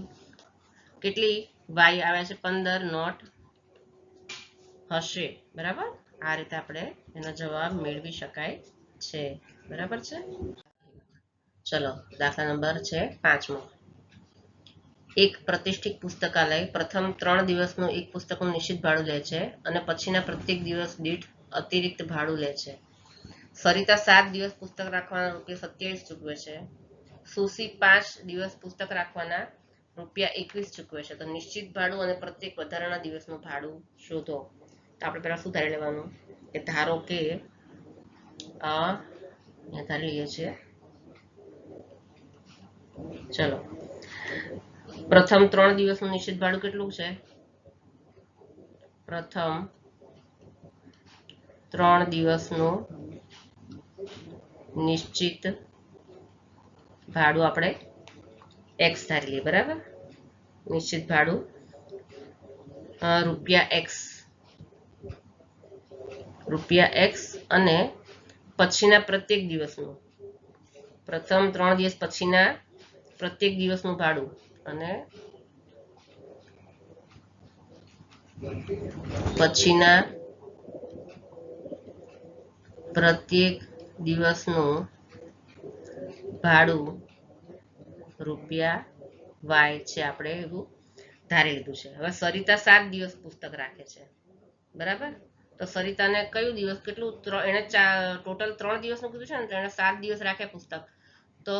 કેટલી વાય આવે છે? 15 નોટ હશે. બરાબર. આ રીતે આપણે એનો જવાબ મેળવી શકાય છે. બરાબર છે. ચલો દાખલા નંબર છે 5મો. એક પ્રતિષ્ઠિત પુસ્તકાલય પ્રથમ 3 દિવસનું એક પુસ્તકનું નિશ્ચિત ભાડું લે છે અને પછીના પ્રત્યેક દિવસ દીઠ અતિરિક્ત ભાડું લે છે. સરિતા 7 દિવસ પુસ્તક રાખવાના રૂપિયા 27 ચૂકવે છે. સુશી 5 દિવસ પુસ્તક રાખવાના રૂપિયા 21 ચૂકવે છે. તો નિશ્ચિત ભાડું અને પ્રત્યેક વધારાના દિવસનું ભાડું શોધો. તો આપણે પહેલા શું ધારી લેવાનું? કે ધારો કે ધારી લઈએ છીએ. ચલો પ્રથમ 3 દિવસનું નિશ્ચિત ભાડું કેટલું છે? પ્રથમ 3 દિવસનું નિશ્ચિત ભાડું આપણે x ધારી લઈએ. બરાબર. નિશ્ચિત ભાડું રૂપિયા x અને પછીના પ્રત્યેક દિવસનું, પ્રથમ 3 દિવસ પછીના પ્રત્યેક દિવસનું ભાડું અને પછીના પ્રત્યેક દિવસનું ભાડું રૂપિયા y છે. આપણે એવું ધારી લીધું છે. હવે સરિતા 7 દિવસ પુસ્તક રાખે છે. બરાબર. તો સરિતાને કયું દિવસ કેટલું એને ટોટલ 3 દિવસનું કીધું છે ને, તો એને 7 દિવસ રાખ્યા પુસ્તક, તો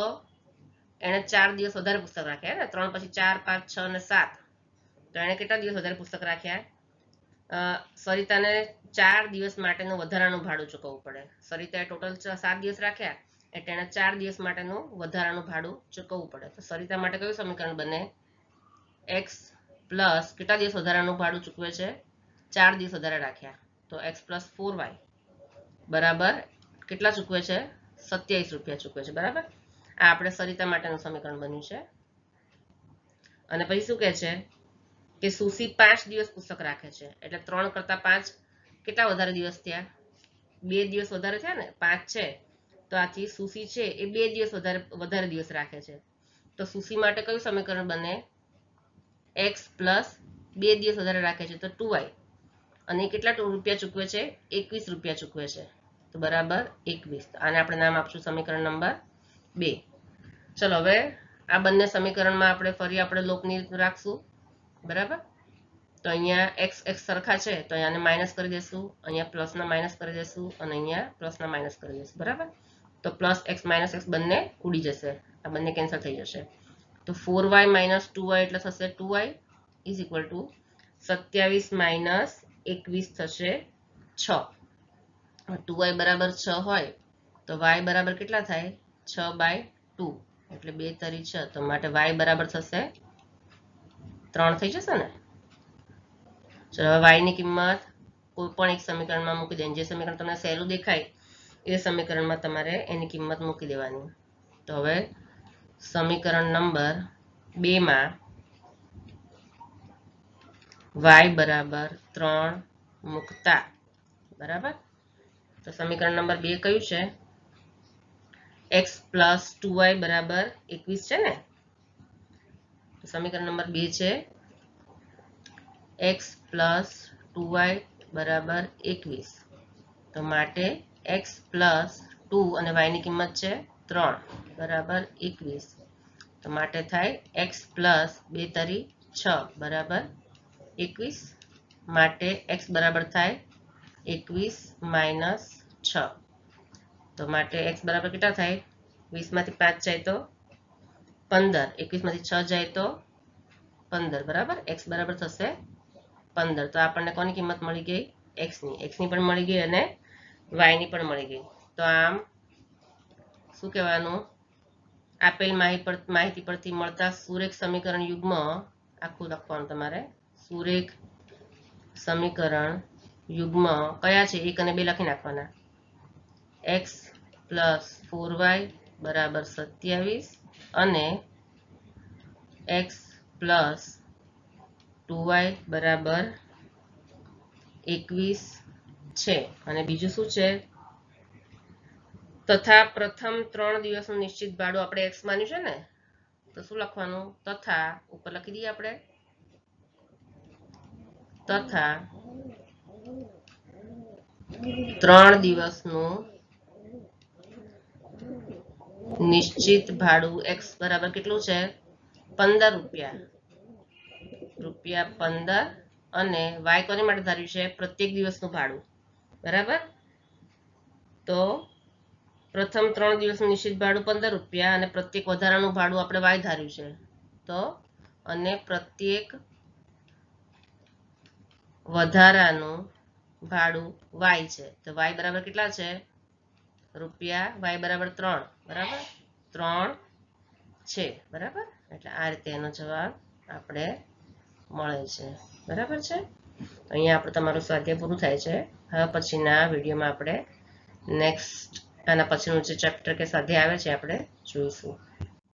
એને 4 દિવસ વધારે પુસ્તક રાખ્યા ને, 3 પછી 4 5 6 અને 7, તો એને કેટલા દિવસ વધારે પુસ્તક રાખ્યા? સરિતાને 4 દિવસ માટેનું વધારાનું ભાડું ચૂકવવું પડે. સરિતાએ ટોટલ 7 દિવસ રાખ્યા એટલે એને 4 દિવસ માટેનું વધારાનું ભાડું ચૂકવવું પડે. તો સરિતા માટે કયું સમીકરણ બને? x પ્લસ કેટલા દિવસ વધારાનું ભાડું ચૂકવે છે? 4 દિવસ વધારે રાખ્યા, તો x પ્લસ 4y બરાબર કેટલા ચૂકવે છે? 27 રૂપિયા ચૂકવે છે. બરાબર, આ આપણે સરિતા માટેનું સમીકરણ બન્યું છે. અને પછી શું કહે છે કે સુશી 5 દિવસ પુસ્તક રાખે છે, એટલે 3 કરતા 5 કેટલા વધારે દિવસ થયા? 2 દિવસ વધારે થયા ને, 5 છે તો આથી સુશી છે એ 2 દિવસ વધારે દિવસ રાખે છે. તો સુશી માટે કયું સમીકરણ બને? x પ્લસ 2 દિવસ વધારે રાખે છે તો 2y, અને કેટલા રૂપિયા ચૂકવે છે? 21 રૂપિયા ચૂકવે છે, તો બરાબર 21. આને આપણે નામ આપશું સમીકરણ નંબર 2. ચલો હવે આ બંને સમીકરણમાં આપણે ફરી આપણે લોપની રીત રાખશું. બરાબર, તો અહીંયા x સરખા છે તો અહીંયાને માઇનસ કરી દેશું, અહીંયા પ્લસના માઇનસ કરી દેશું અને અહીંયા પ્લસના માઇનસ કરી દેશું. બરાબર, તો પ્લસ x માઇનસ x બંને ઉડી જશે, આ બંને કેન્સલ થઈ જશે. તો 4y માઇનસ 2y એટલે થશે 2y is equal two 27 minus 21 થશે 6. 2y બરાબર 6 હોય તો y બરાબર કેટલા થાય? 6/2, એટલે 2 તરી 6, તો માટે y બરાબર થશે 3 થઈ જશે ને. ચલો હવે y ની કિંમત કોઈ પણ એક સમીકરણમાં મૂકી દેવાની, જે સમીકરણ તમને સહેલું દેખાય એ સમીકરણમાં તમારે એની કિંમત મૂકી દેવાની. તો હવે સમીકરણ નંબર 2 માં y બરાબર 3 મૂકતા, બરાબર, તો સમીકરણ નંબર 2 કયું છે? x પ્લસ 2y બરાબર 21 છે ને. તો સમીકરણ નંબર 2 છે x પ્લસ 2y બરાબર 21, તો માટે x પ્લસ 2 અને y ની કિંમત છે 3 બરાબર 21, તો માટે થાય x પ્લસ 2 તરી 6 બરાબર 21, માટે x બરાબર થાય 21 માઇનસ 6, તો માટે x બરાબર કેટલા થાય? 20 માંથી 5 જાય તો 15, 21 માંથી 6 જાય તો 15, બરાબર, x બરાબર થશે 15. તો આપણને કોની કિંમત મળી ગઈ? x ની પણ મળી ગઈ અને y ની પણ મળી ગઈ. તો આમ શું કહેવાનું? આપેલ માહિતી પરથી મળતા સુરેખ સમીકરણ યુગ્મ આખું લખવાનું તમારે. સુરેખ સમીકરણ યુગ્મ કયા છે? 1 અને 2 લખી નાખવાના. x પ્લસ 4y બરાબર 27 અને x પ્લસ 2y બરાબર 21 છે. અને બીજું શું છે? તથા પ્રથમ 3 દિવસનું નિશ્ચિત ભાડું આપણે x માન્યું છે ને, તો શું લખવાનું? તથા ઉપર લખી દઈએ આપણે, તથા 3 દિવસનું નિશ્ચિત ભાડું x બરાબર કેટલું છે? 15 રૂપિયા 15, અને y કોની માટે ધાર્યું છે? પ્રત્યેક દિવસનું ભાડું. બરાબર, તો પ્રથમ 3 દિવસનું નિશ્ચિત ભાડું 15 રૂપિયા અને પ્રત્યેક વધારાનું ભાડું આપણે y ધાર્યું છે, તો અને પ્રત્યેક વધારાનું ભાડું y છે, તો y બરાબર કેટલા છે? રૂપિયા, y બરાબર 3, બરાબર 3 છે. બરાબર, એટલે આ રીતે એનો જવાબ આપણે મળે છે. બરાબર છે, અહીંયા આપણે તમારું સ્વાધ્યાય પૂરું થાય છે. હવે પછીના વિડીયોમાં આપણે નેક્સ્ટ આના પછીનું જે ચેપ્ટર કે સ્વાધ્યાય આવે છે આપણે જોઈશું.